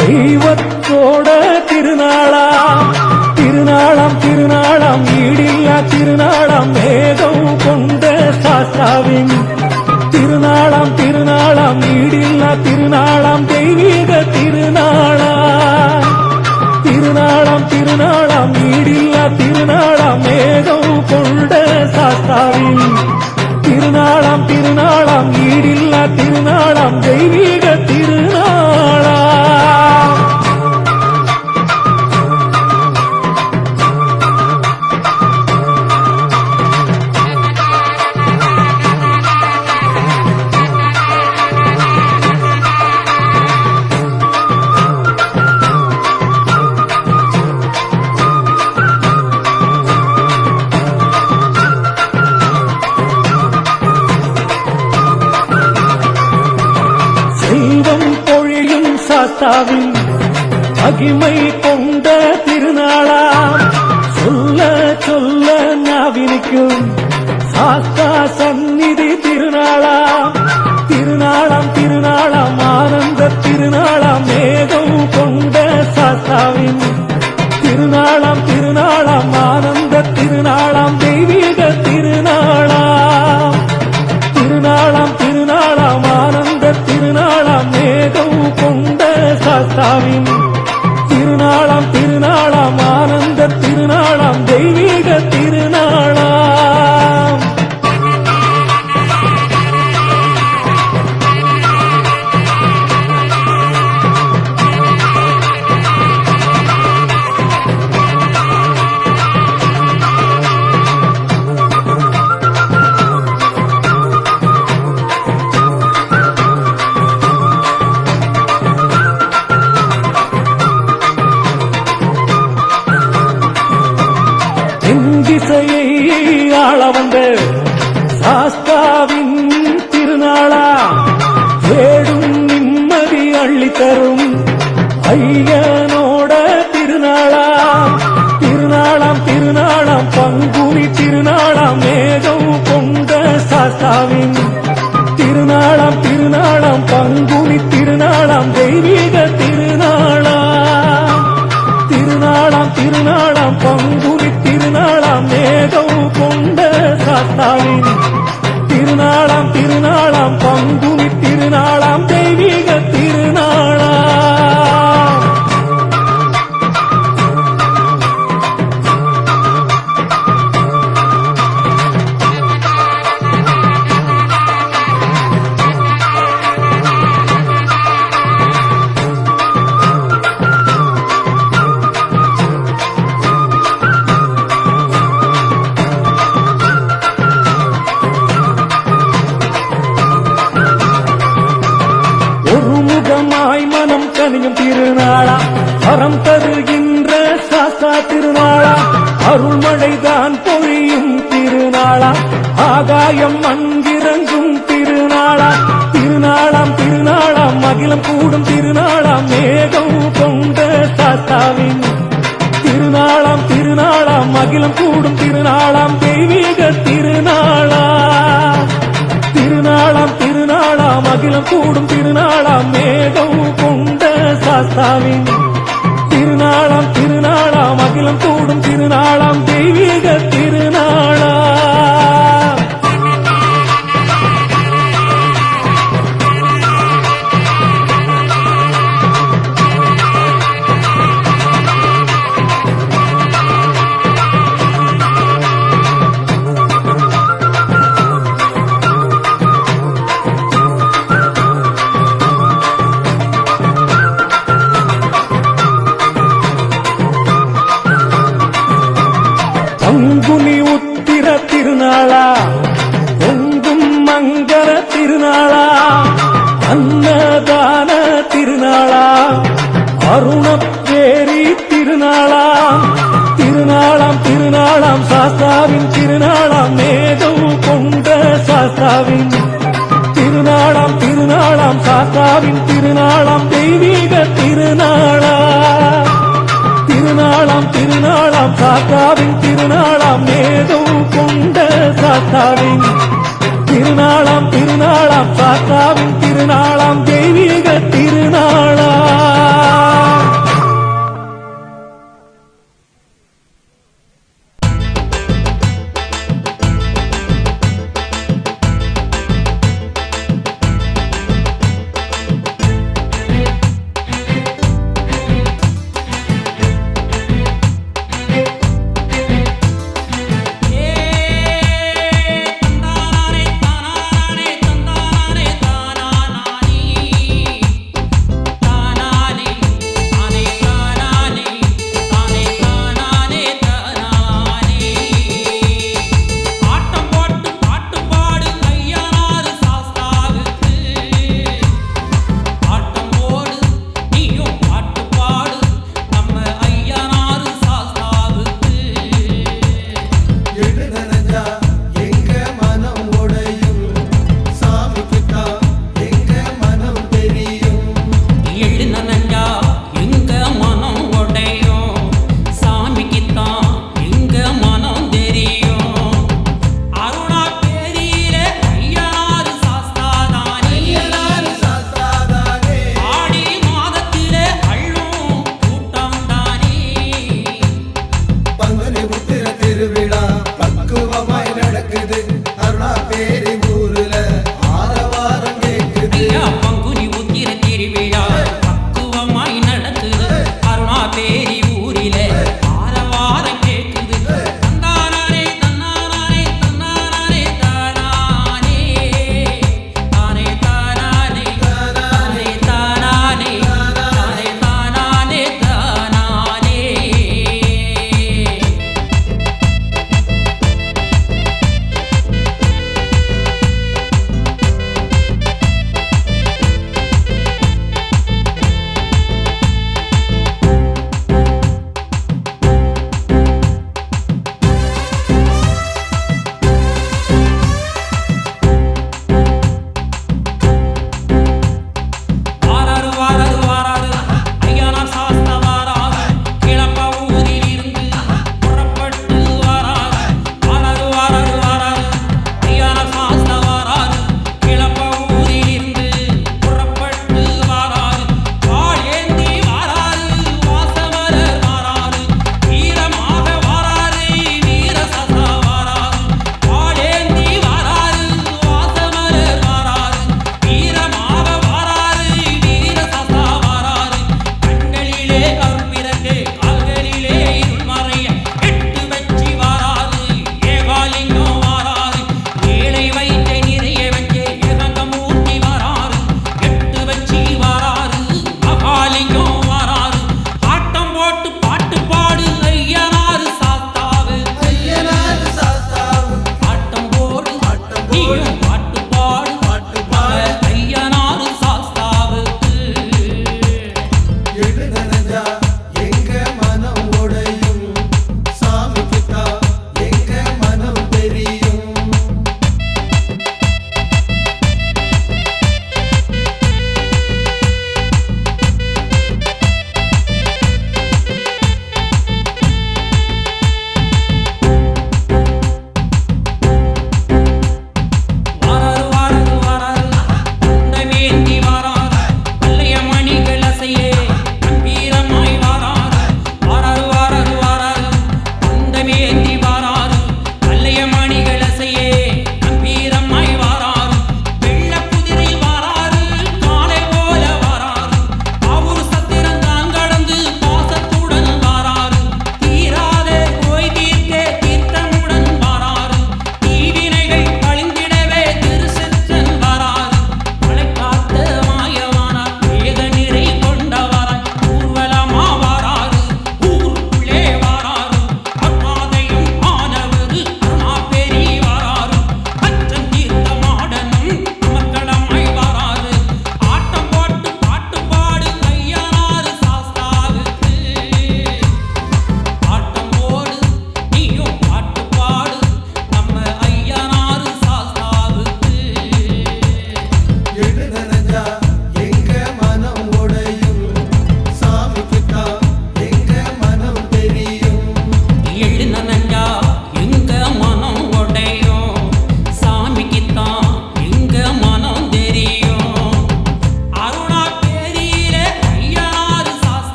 தெய்வத்தோட திருநாளாம் திருநாளாம் திருநாளாம் ஈடில்லா திருநாளாம் மேகம் கொண்ட சாஸ்தாவின் திருநாளாம் திருநாளாம் ஈடில்லா திருநாளாம் தெய்வீக திருநாளாம் திருநாளாம் திருநாளாம் ஈடில்லா திருநாளாம் மேகம் கொண்ட சாஸ்தாவின் திருநாளாம் திருநாளாம் ஈடில்லா திருநாளாம் தெய்வீக திருநாளாம் செல்வம் பொழியும் சாஸ்தாவின் மகிமை கொண்ட திருநாளாம் சொல்ல சொல்ல நாவினிக்கும் சாஸ்தா சந்நிதி திருநாளாம் திருநாளாம் திருநாளாம் ஆனந்த திருநாளாம் மேகம் கொண்ட சாஸ்தாவின் திருநாளாம் திருநாளாம் ஆனந்த திருநாளாம் தெய்வீக திருநாளாம் திருநாளாம் திருநாளாம் ஆனந்த திருநாளாம் மேகம் கொண்ட சாஸ்தாவின் திருநாளாம் திருநாளாம் ஆனந்த திருநாளாம் தெய்வீக திருநாளாம் திசையை ஆள வந்த சாஸ்தாவின் திருநாளா தேடும் நிம்மதி அள்ளித்தரும் ஐயனோட திருநாளாம் திருநாளாம் திருநாளாம் பங்குனி திருநாளாம் மேகம் கொண்ட சாஸ்தாவின் திருநாளாம் திருநாளாம் பங்குனி திருநாளாம் தெய்வீக திருநாளாம் திருநாளாம் திருநாளாம் பங்குனி திருநாளாம் மேகம் கொண்ட சாஸ்தாவின் திருநாளாம் திருநாளாம் பங்குனி திருநாளாம் தெய்வீக திருநாளாம் மனம் கனியும் திருநாளா வரம் தருகின்ற சாஸ்தா திருநாளா அருள்மழைதான் பொழியும் திருநாளா ஆகாயம் மண்கிறங்கும் திருநாளா திருநாளாம் திருநாளாம் மகிழம் கூடும் திருநாளாம் மேகம் கொண்ட சாஸ்தாவின் திருநாளாம் திருநாளாம் மகிழம் கூடும் திருநாளாம் தெய்வீக திருநாளாம் திருநாளாம் திருநாளாம் அகிலம் கூடும் திருநாளாம் மேகம் கொண்ட சாஸ்தாவின் திருநாளாம் திருநாளாம் அகிலம் கூடும் திருநாளாம் தெய்வீக திருநாளாம் சாஸ்தாவின் திருநாளாம் தெய்வீக திருநாளா திருநாளாம் சாஸ்தாவின் திருநாளாம் மேகம் கொண்ட சாஸ்தாவின் திருநாளாம் சாஸ்தாவின் திருநாளாம் தெய்வீக திருநாளா.
தானானே தானானே தானானே தானானே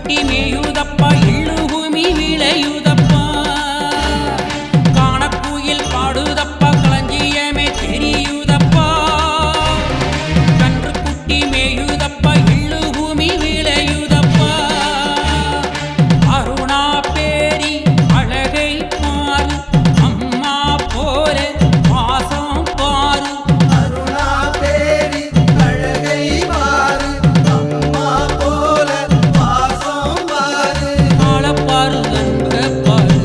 குட்டி மேயுதப்பா எள்ளு பூமி விளையுதப்பா காணக்குயில் பாடுதப்பா களஞ்சியமே தெரியுதப்பா கன்று குட்டி மேயுதப்பா எள்ளு பூமி விளையுதப்பா அருணா பேரி அழகை பாரு அம்மா போல வாசம் பாரு
அருணா தேவி அழகை பாரு அம்மா போல வாசம் பாரு
ஆளப்பாரு அன்ப பாரு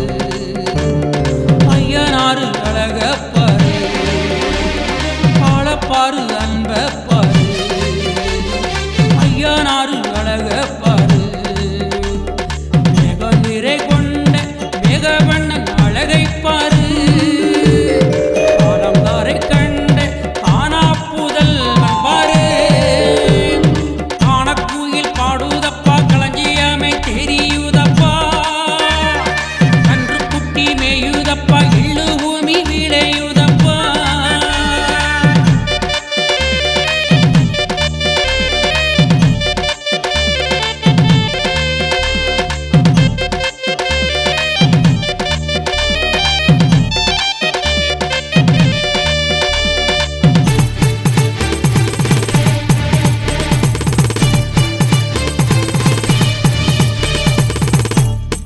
ஐயனாரு அழக பாரு ஆளப்பாரு அன்ப பாரு ஐயனாரு அழக பாரு மேக நிறை கொண்ட மேகவண்ணன் அழகை பாரு ஆலங்காரை கண்ட ஆனா புதல் பாரு காணக்குயில் பாடுதப்பா களஞ்சியமே தெரியுதப்பா கன்று குட்டி மேயுதப்பா எள்ளு பூமி விளையுதப்பா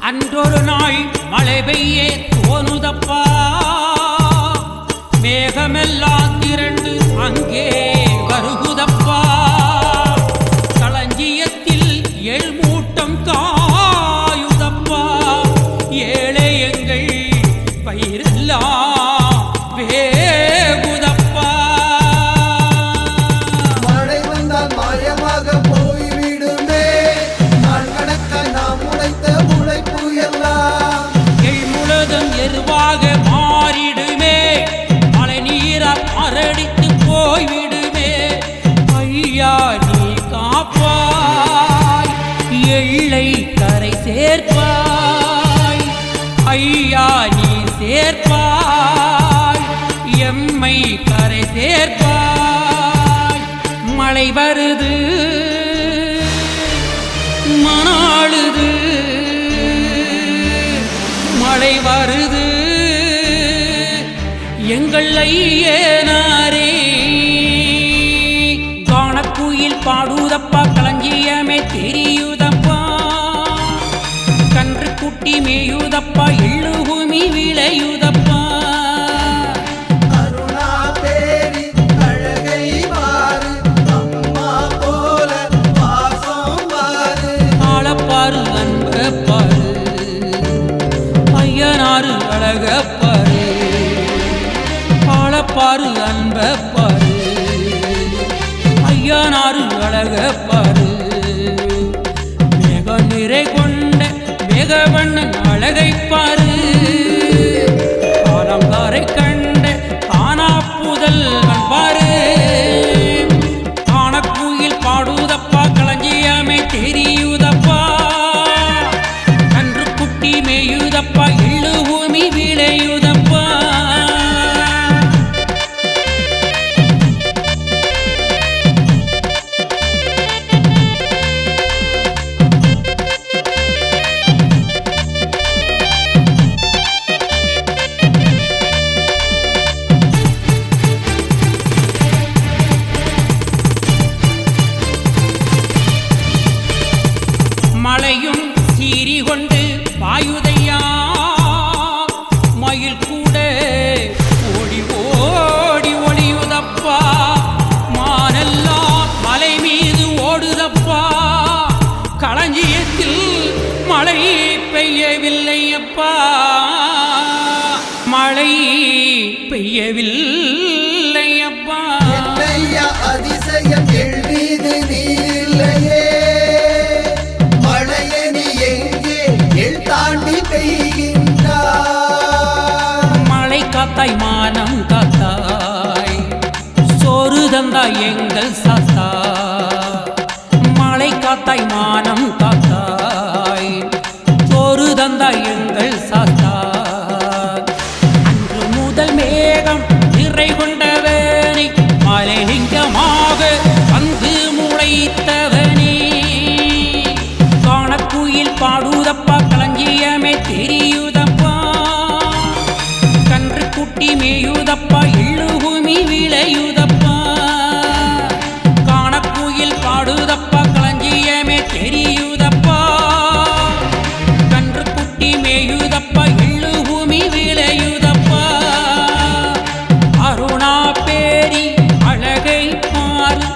அன்றொரு நாள் மழை பெய்ய தோணுதப்பா மேகமெல்லாம் திரண்டு அங்கே வருகுதப்பா களஞ்சியத்தில் எழுமூட்டம் காயுதப்பா ஏழை எங்கள் பயிரெல்லாம் வேகுதப்பா
மழை வந்தால் மாயமாக போய்விடுமே நாள் கணக்க நாம் உழைத்த உழைப்பு எல்லாம்
முழுதும் எருவாக மாறிடுமே மழை நீரால் அரடித்து போய்விடுமே ஐயா நீ காப்பாய் எள்ளை கரை சேர்ப்பாய் ஐயா நீ சேர்ப்பாய் எம்மை கரை சேர்ப்பாய் மழை வருது மணாளுது மழை வருது எங்கள் ஐயனாரே காணக்குயில் பாடுதப்பா களஞ்சியமே தெரியுதப்பா கன்று குட்டி மேயுதப்பா எள்ளு பூமி விளையுதப்பா
அருணா தேவி அழகை பாரு அம்மா போல வாசம் பாரு
ஆளப்பாரு அன்ப பாரு ஐயனாரு அழக பாரு ஆளப்பாரு அன்ப பாரு ஐயனாரு அழக பாரு மேக நிறை கொண்ட மேகவண்ணன் அழகை பாரு ஆலங்காரை கண்ட ஆனா புதல் பாரு காணக்குயில் பாடுதப்பா களஞ்சியமே தெரியுதப்பா கன்று குட்டி மேயுதப்பா எள்ளு பூமி விளையுதப்பா மழையும் சீறி கொண்டு பாயுதையா மயில் கூட ஓடி ஓடி ஒளியுதப்பா மானெல்லாம் மலை மீது ஓடுதப்பா களஞ்சியத்தில் மழை பெய்யவில்லையப்பா மழை பெய்யவில்லையப்பா
என்னையா அதிசயம் எழ்வீது நீரில்லையே மழையை நீ எங்கே எள் தாண்டி பெய்கின்றாய்
மழை காத்தாய் மானம் காத்தாய் சோறு தந்தாய் எங்கள் சாத்தா மழை காத்தாய் மானம் காத்தாய் சோறு தந்தாய் எங்கள் சாத்தா அன்று முதல் மேகம் நிறை கொண்ட காணக்குயில் பாடுதப்பா களஞ்சியமே தெரியுதப்பா கன்று குட்டி மேயுதப்பா எள்ளு பூமி விளையுதப்பா காணக்குயில் பாடுதப்பா களஞ்சியமே தெரியுதப்பா கன்று குட்டி மேயுதப்பா எள்ளு பூமி விளையுதப்பா அருணா பேரி அழகை பாரு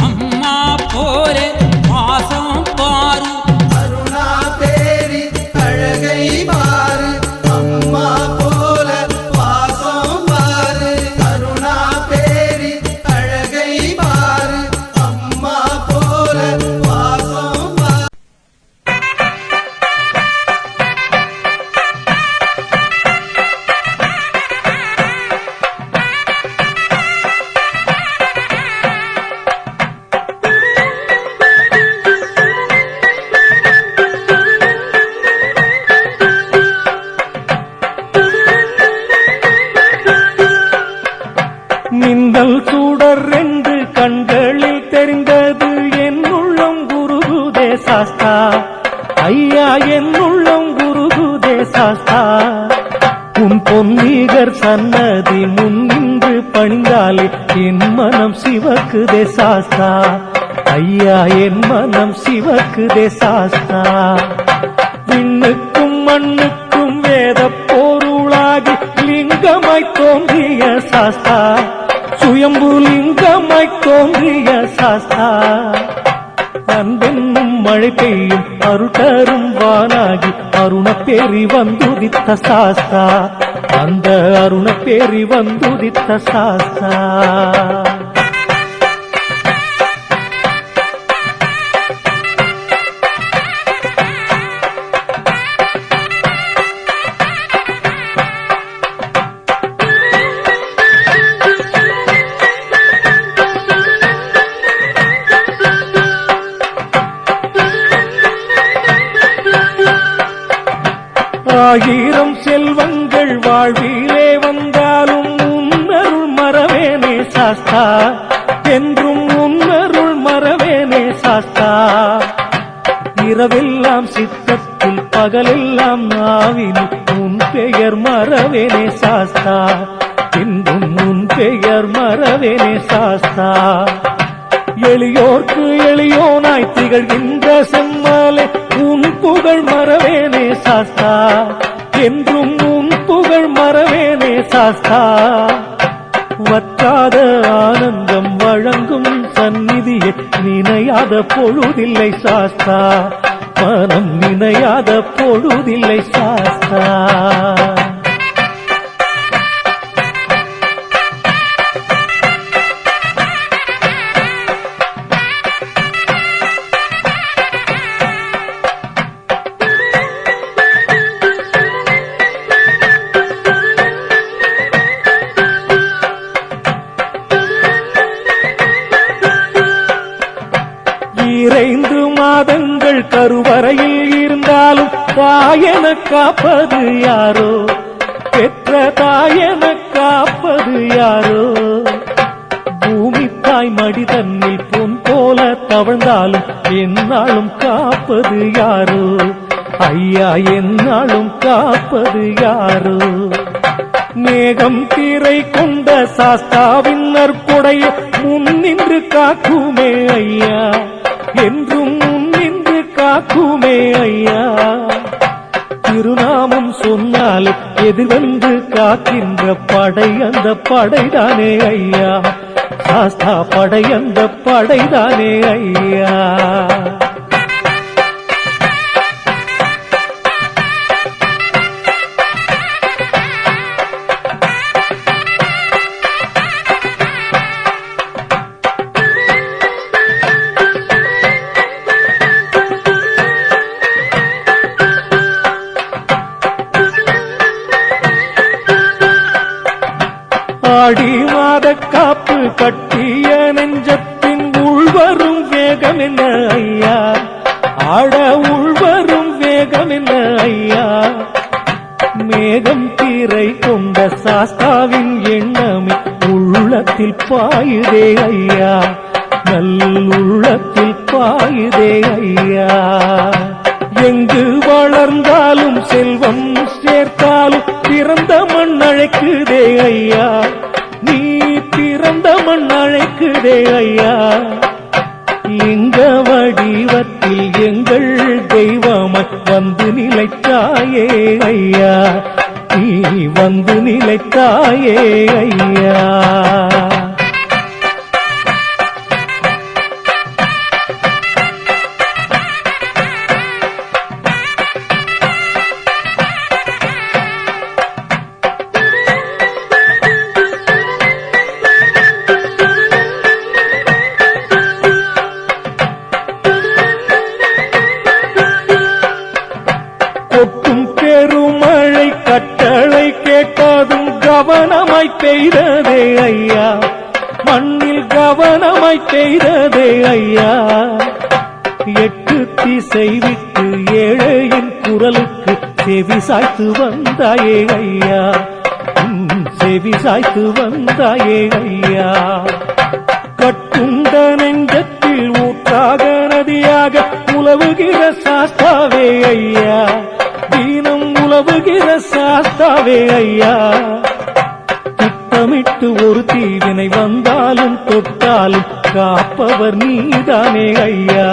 அம்மா போல வாசம் பாரு
அருணா பேரி அழகை பாரு அம்மா போல வாசம் பாரு அருணா பேரி அழகை பாரு அம்மா போல வாசம் பாரு
மின்னல் சுடர் ரெண்டு கண்களில் தெரிந்தது என் உள்ளம் குருகுதே சாஸ்தா ஐயா என் உள்ளம் குருகுதே சாஸ்தா உன் பொன்னிகர் சன்னதி முன் நின்று பணிந்தாலே என் மனம் சிவக்குதே சாஸ்தா ஐயா என் மனம் சிவக்குதே சாஸ்தா விண்ணுக்கும் மண்ணுக்கும் வேத பொருளாகி லிங்கமாய் தோன்றிய சாஸ்தா சுயம்பு லிங்கமாய் தோன்றிய சாஸ்தா அன்பென்னும் மழை பெய்யும் அருட்டரும் வானாகி அருண பேரி வந்துதித்த சாஸ்தா அந்த அருண பேரி வந்துதித்த சாஸ்தா ஆயிரம் செல்வங்கள் வாழ்விலே வந்தாலும் உன்னருள் மறவேனே சாஸ்தா என்றும் உன்னருள் மறவேனே சாஸ்தா இரவெல்லாம் சித்தத்தில் பகலெல்லாம் நாவின் உன் பெயர் மறவேனே சாஸ்தா என்றும் உன் பெயர் மறவேனே சாஸ்தா எளியோர்க்கு எளியோனாய் திகழ்கின்ற செம்மலே உன் புகழ் மறவேனே சாஸ்தா என்றும் உன் புகழ் மறவேனே சாஸ்தா வற்றாத ஆனந்தம் வழங்கும் சந்நிதியை நினையாத பொழுதில்லை சாஸ்தா மனம் நினையாத பொழுதில்லை சாஸ்தா இறைந்து மாதங்கள் கருவறையில் இருந்தாலும் தாயன காப்பது யாரோ பெற்ற தாயன காப்பது யாரோ பூமி தாய் மடி தன்னில் பொன் போல தவழ்ந்தாலும் என்னாலும் காப்பது யாரோ ஐயா என்னாலும் காப்பது யாரோ மேகம் திரை கொண்ட சாஸ்தாவின் நற்புடைய முன்னின்று காக்குமே ஐயா என்றும் முன்னின்று காக்குமே ஐயா திருநாமம் சொன்னால் எதிர்வந்து காக்கின்ற படை அந்த படைதானே ஐயா சாஸ்தா படை அந்த படைதானே ஐயா ஆடி மாத காப்பு கட்டிய நெஞ்சத்தின் உள்வரும் வேகம் என்ன ஐயா ஆட உள்வரும் வேகம் என்ன ஐயா மேகம் தீரை கொண்ட சாஸ்தாவின் எண்ணமே உள்ளத்தில் பாயுதே ஐயா நல்லுள்ளத்தில் பாயுதே ஐயா எங்கு வளர்ந்தாலும் செல்வம் சேர்த்தாலும் பிறந்த மண் அழைக்குதே ஐயா, நீ பிறந்த மண் அழைக்குதே ஐயா. லிங்க வடிவத்தில் எங்கள் தெய்வமாய் வந்து நிலைத்தாயே ஐயா, நீ வந்து நிலைத்தாயே ஐயா. கொட்டும் பெருமழை கட்டளை கேட்டதும் கவனமாய் பெய்ததே ஐயா, மண்ணில் கவனமாய் பெய்ததே ஐயா. எட்டு திசை விட்டு ஏழையின் குரலுக்கு செவி சாய்த்து வந்தாயே ஐயா, செவி சாய்த்து வந்தாயே ஐயா. கட்டுண்ட நெஞ்சத்தில் ஊற்றாக நதியாக உலவுகிற சாஸ்தாவே ஐயா, தீனம் உலவுகிற சாஸ்தாவே ஐயா. திட்டமிட்டு ஒரு தீவினை வந்தாலும் தொட்டாலும் காப்பவர் நீதானே ஐயா,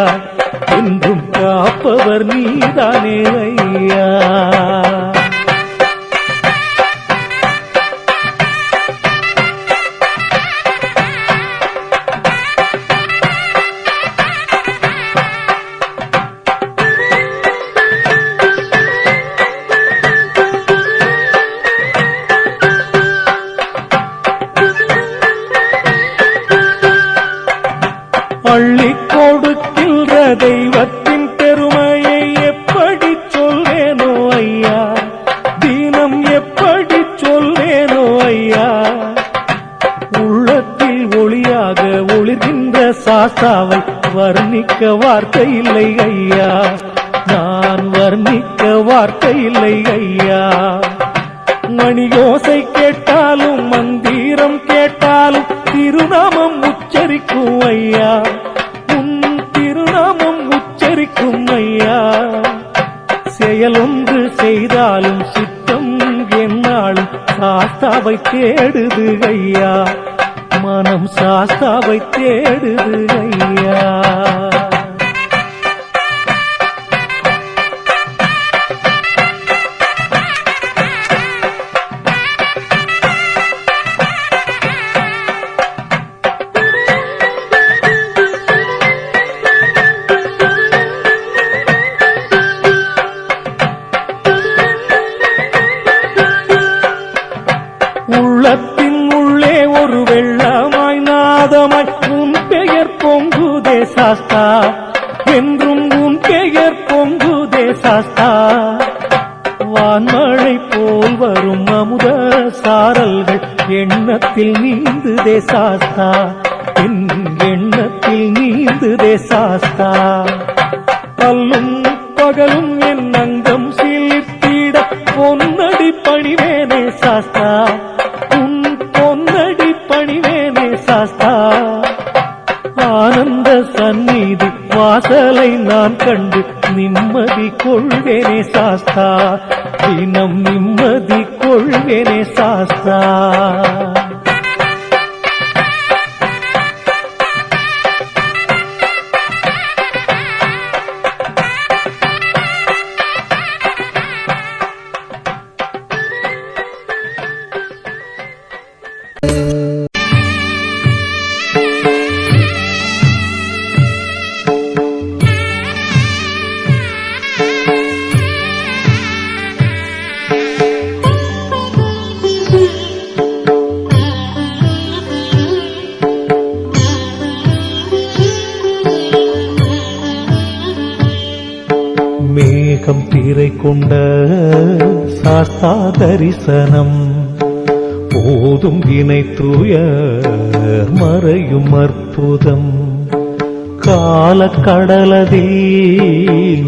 என்றும் காப்பவர் நீதானே ஐயா. அள்ளி கொடுக்கின்ற தெய்வத்தின் பெருமையை எப்படி சொல்வேனோ ஐயா, தீனம் எப்படி சொல்வேனோ ஐயா. உள்ளத்தில் ஒளியாக ஒளிர்கின்ற சாஸ்தாவை வர்ணிக்க வார்த்தை இல்லை ஐயா, நான் வர்ணிக்க வார்த்தை இல்லை ஐயா. மணியோசை கேட்டாலும் மந்திரம் கேட்டாலும் திருநாமம் உச்சரிக்கும் ஐயா, உன் திருநாமம் உச்சரிக்கும் ஐயா. செயலொன்று செய்தாலும் சித்தம் என்னாலும் சாஸ்தாவை தேடுது ஐயா, மனம் சாஸ்தாவை தேடுது ஐயா. உள்ளத்தின் உள்ளே ஒரு வெள்ளமாய் நாதமாய் உன் பெயர் பொங்குதே சாஸ்தா, என்றும் உன் பெயர் பொங்குதே சாஸ்தா. வான்மழை போல் வரும் அமுத சாரல்கள் எண்ணத்தில் நீந்துதே சாஸ்தா, என் எண்ணத்தில் நீந்துதே சாஸ்தா. பல்லும் பகலும் என் அங்கம் சிலிர்த்திட பொன்னடி பணிவேனே சாஸ்தா, உன் பொன்னடி பணிவேனே சாஸ்தா. ஆனந்த சந்நிதி வாசலை நான் கண்டு நிம்மதி கொள்வேனே சாஸ்தா, தினம் நிம்மதி கொள்வேனே சாஸ்தா. மேகம் திரை கொண்ட சாஸ்தா தரிசனம் போதும் வினை தூய மறையும் அற்புதம். காலக்கடலதில்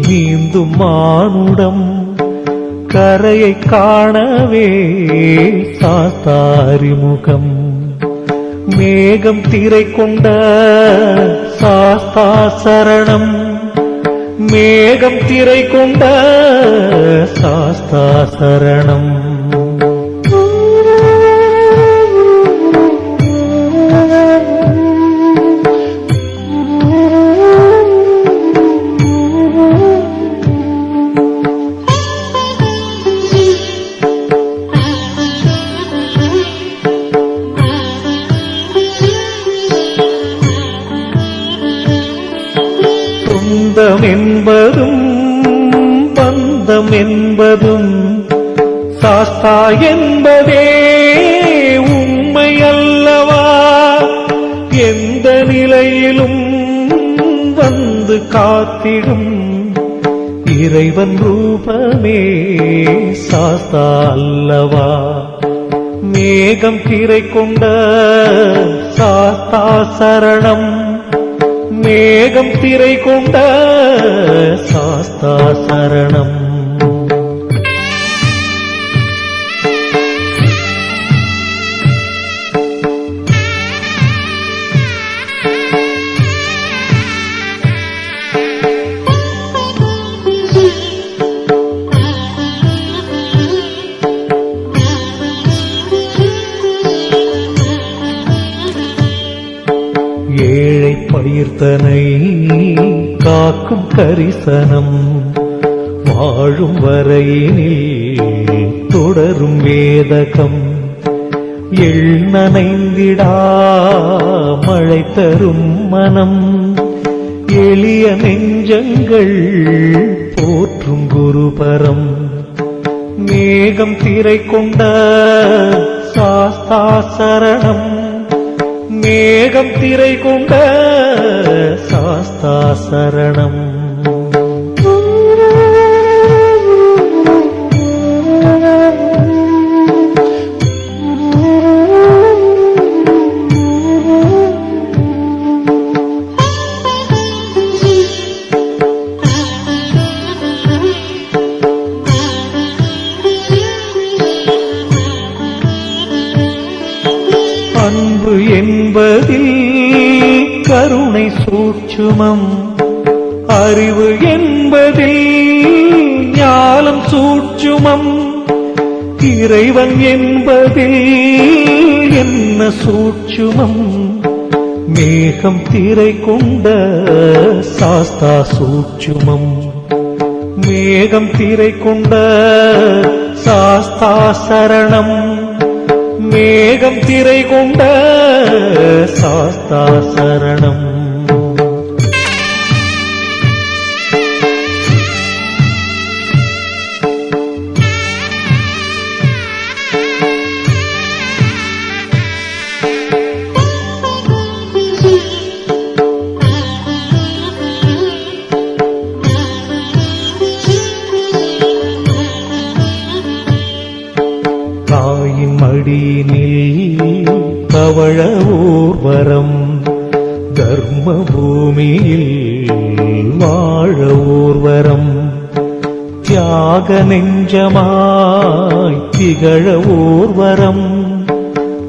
நீந்தும் மானுடம் கரையை காணவே சாஸ்தாரிமுகம். மேகம் திரை கொண்ட சாஸ்தா சரணம் மேகம் திரை கொண்ட சாஸ்தா சரணம். சொந்தம் என்பதும் பந்தம் என்பதும் சாஸ்தா என்பதே உண்மை அல்லவா? எந்த நிலையிலும் வந்து காத்திடும் இறைவன் ரூபமே சாஸ்தா அல்லவா? மேகம் திரை கொண்ட சாஸ்தா சரணம். மேகம் திரை கொண்ட சாஸ்தா சரணம். ஏழை பயிர்த்தனை காக்கும் கரிசனம். வாழும் வரையினில் தொடரும் வேதகம். எழ்நனைந்திடா மழை தரும் மனம். எளிய நெஞ்சங்கள் போற்றும் குருபரம். மேகம் திரை கொண்ட சாஸ்தா சரணம். மேகம் திரை கொண்ட சாஸ்தா சரணம். அன்பு என்பதில் கருணை சூட்சுமம். அறிவு என்பதில் ஞானம் சூட்சுமம். இறைவன் என்பதில் என்ன சூட்சுமம்? மேகம் திரை கொண்ட சாஸ்தா சூட்சுமம். மேகம் திரை கொண்ட சாஸ்தா சரணம். மேகம் திரை கொண்ட சாஸ்தா சரணம். தாயின் மடியினில் தவழ ஊர்வரம். தர்ம பூமியில் வாழ ஊர்வரம். தியாக நெஞ்சமாய் திகழ ஊர்வரம்.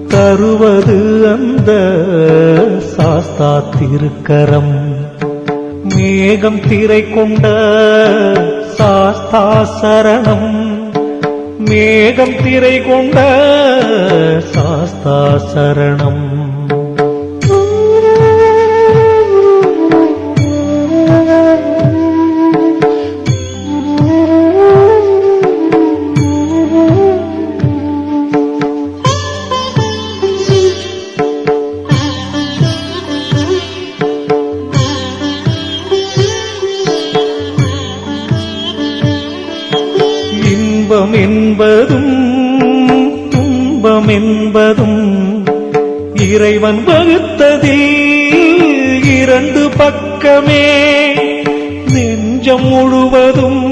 தருவது அந்த சாஸ்தா திருக்கரம். மேகம் திரை கொண்ட சாஸ்தா சரணம். மேகம் திரை கொண்ட சாஸ்தா சரணம். இன்பம் என்பதும் துன்பம் என்பதும் இறைவன் வகுத்ததில் இரண்டு பக்கமே. நெஞ்சம் முழுவதும்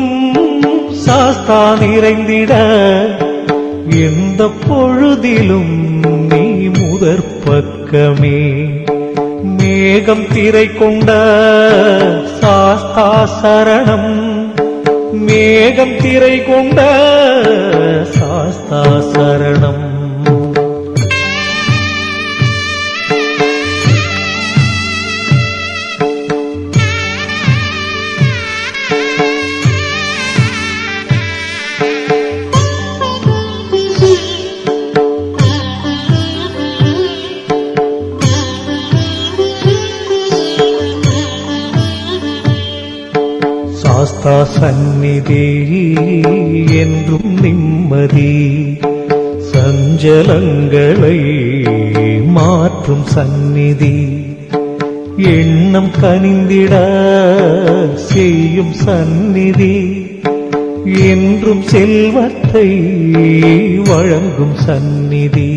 சாஸ்தா நிறைந்திட எந்த பொழுதிலும் நீ முதற் பக்கமே. மேகம் திரை கொண்ட சாஸ்தா சரணம். மேகம் திரை கொண்ட சாஸ்தா சரணம். சாஸ்தா சந்நிதி என்றும் நிம்மதி, சஞ்சலங்களை மாற்றும் சந்நிதி, எண்ணம் கனிந்திட செய்யும் சந்நிதி, என்றும் செல்வத்தை வழங்கும் சந்நிதி,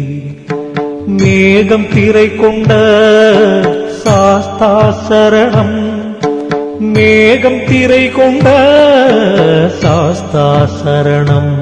மேகம் திரை கொண்ட சாஸ்தா சரணம், மேகம் திரை கொண்ட சாஸ்தா சரணம்.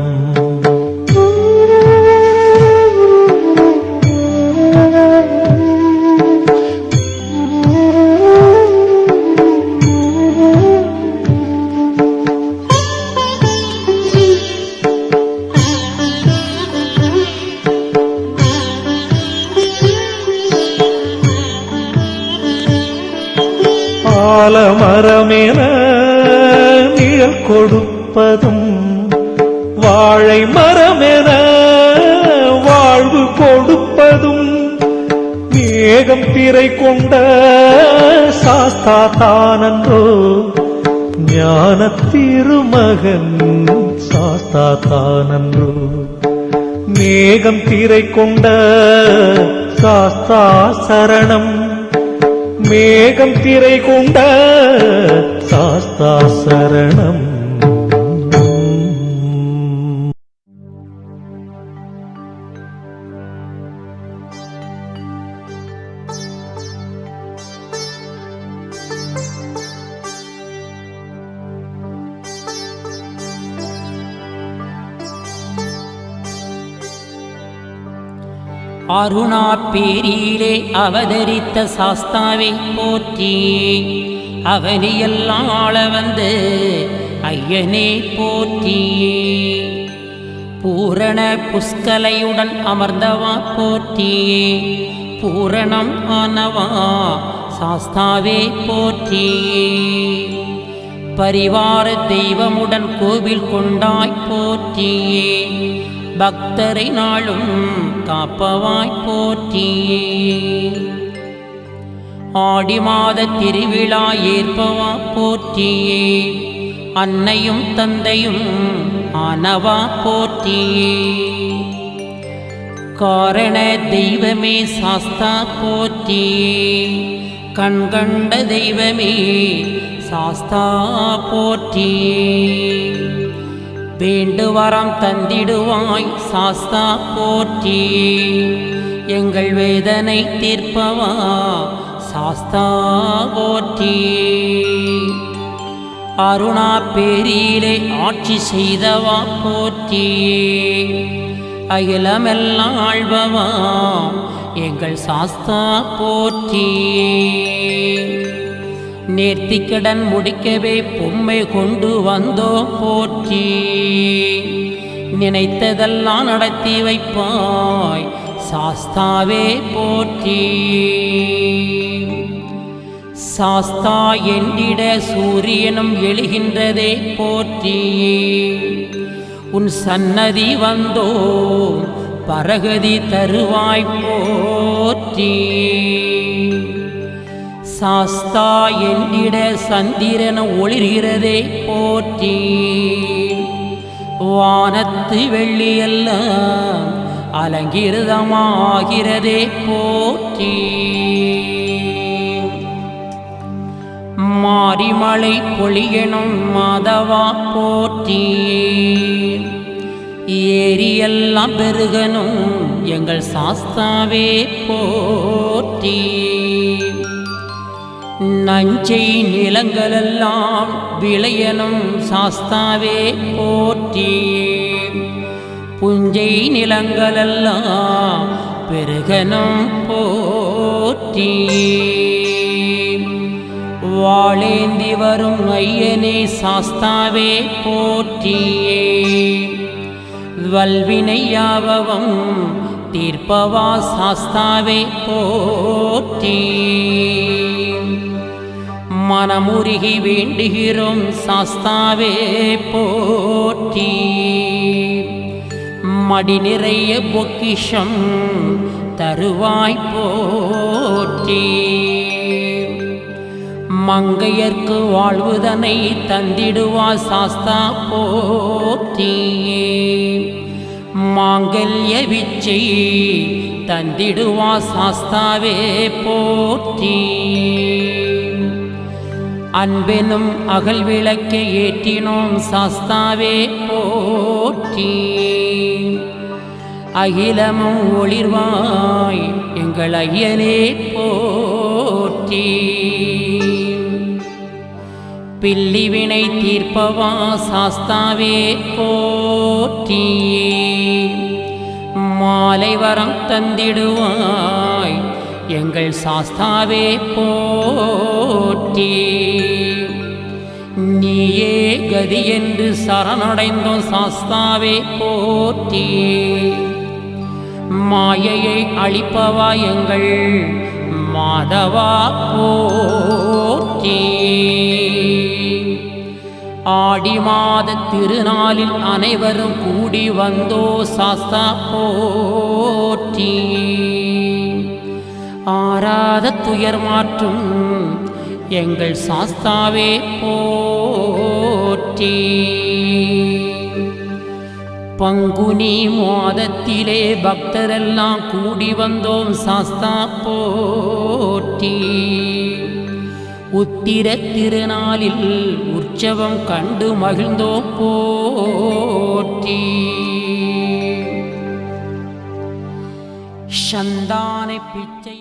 ஆலமரமென நிழல் கொடுப்பதும், வாழை மரமென வாழ்வு கொடுப்பதும், மேகம் திரை கொண்ட சாஸ்தா தானன்றோ, ஞான திருமகன் சாஸ்தா தானன்றோ, மேகம் திரை கொண்ட சாஸ்தா சரணம், மேகம் திரை கொண்ட சாஸ்தா சரணம்.
அருணா பேரியிலே அவதரித்த சாஸ்தாவை போற்றி, அவனியெல்லாம் ஆள வந்து ஐயனே போற்றி, பூரண புஷ்கலையுடன் அமர்ந்தவா போற்றி, பூரணம் ஆனவா சாஸ்தாவே போற்றி, பரிவார தெய்வமுடன் கோவில் கொண்டாய் போற்றி, பக்தரை நாளும் காப்பவாய் போற்றி, ஆடி மாத திருவிழா ஏற்பவா போற்றி, அன்னையும் தந்தையும் ஆனவா போற்றி, காரண தெய்வமே சாஸ்தா போற்றி, கண்கண்ட தெய்வமே சாஸ்தா போற்றி, வேண்டுவரம் தந்திடுவாய் சாஸ்தா போற்றி, எங்கள் வேதனை தீர்ப்பவா சாஸ்தா போற்றி, அருணா பேரியிலே ஆட்சி செய்தவா போற்றி, அகிலமெல்லாம் ஆள்பவா எங்கள் சாஸ்தா போற்றி, நேர்த்திக்கடன் முடிக்கவே பொம்மை கொண்டு வந்தோ போற்றி, நினைத்ததெல்லாம் நடத்தி வைப்பாய் சாஸ்தாவே போற்றி, சாஸ்தா என்றிட சூரியனும் எழுகின்றதே போற்றி, உன் சன்னதி வந்தோ பரகதி தருவாய் போற்றி, சாஸ்தா என்றிட சந்திரன் ஒளிர்கிறதே போற்றி, வானத்து வெள்ளியெல்லாம் அலங்கிருதமாகிறதே போற்றி, மாரிமலை பொழியனும் மாதவா போற்றி, ஏரியெல்லாம் பெருகனும் எங்கள் சாஸ்தாவே போற்றி, நஞ்சை நிலங்களெல்லாம் விளையனும் சாஸ்தாவே போற்றி, புஞ்சை நிலங்களெல்லாம் பெருகனும் போற்றி, வாழேந்தி வரும் ஐயனே சாஸ்தாவே போற்றி, வல்வினையாவம் தீர்ப்பவா சாஸ்தாவே போற்றி, மனமுருகி வேண்டுகிறோம் சாஸ்தாவே போற்றி, மடி நிறைய பொக்கிஷம் தருவாய் போற்றி, மங்கையர்க்கு வாழ்வுதனை தந்திடுவா சாஸ்தா போற்றியே மாங்கல்ய விச்சை தந்திடுவா சாஸ்தாவே போற்றி அன்பெனும் அகல் விளக்கை ஏற்றினோம் சாஸ்தாவே போற்றி அகிலமும் ஒளிர்வாய் எங்கள் ஐயனே போற்றி பில்லிவினை தீர்ப்பவா சாஸ்தாவே போற்றி மாலை வரம் தந்திடுவாய் எங்கள் சாஸ்தாவே போற்றி நீயே கதி என்று சரணடைந்தோம் சாஸ்தாவே போற்றி மாயையை அழிப்பவா எங்கள் மாதவா போற்றி ஆடி மாத திருநாளில் அனைவரும் கூடி வந்தோ சாஸ்தா போற்றி ஆராத துயர் மாற்றும் எங்கள் சாஸ்தாவே போற்றி பங்குனி மாதத்திலே பக்தரெல்லாம் கூடி வந்தோம் சாஸ்தா போற்றி உத்திர திருநாளில் உற்சவம் கண்டு மகிழ்ந்தோம் போற்றி சந்தானை பிச்சை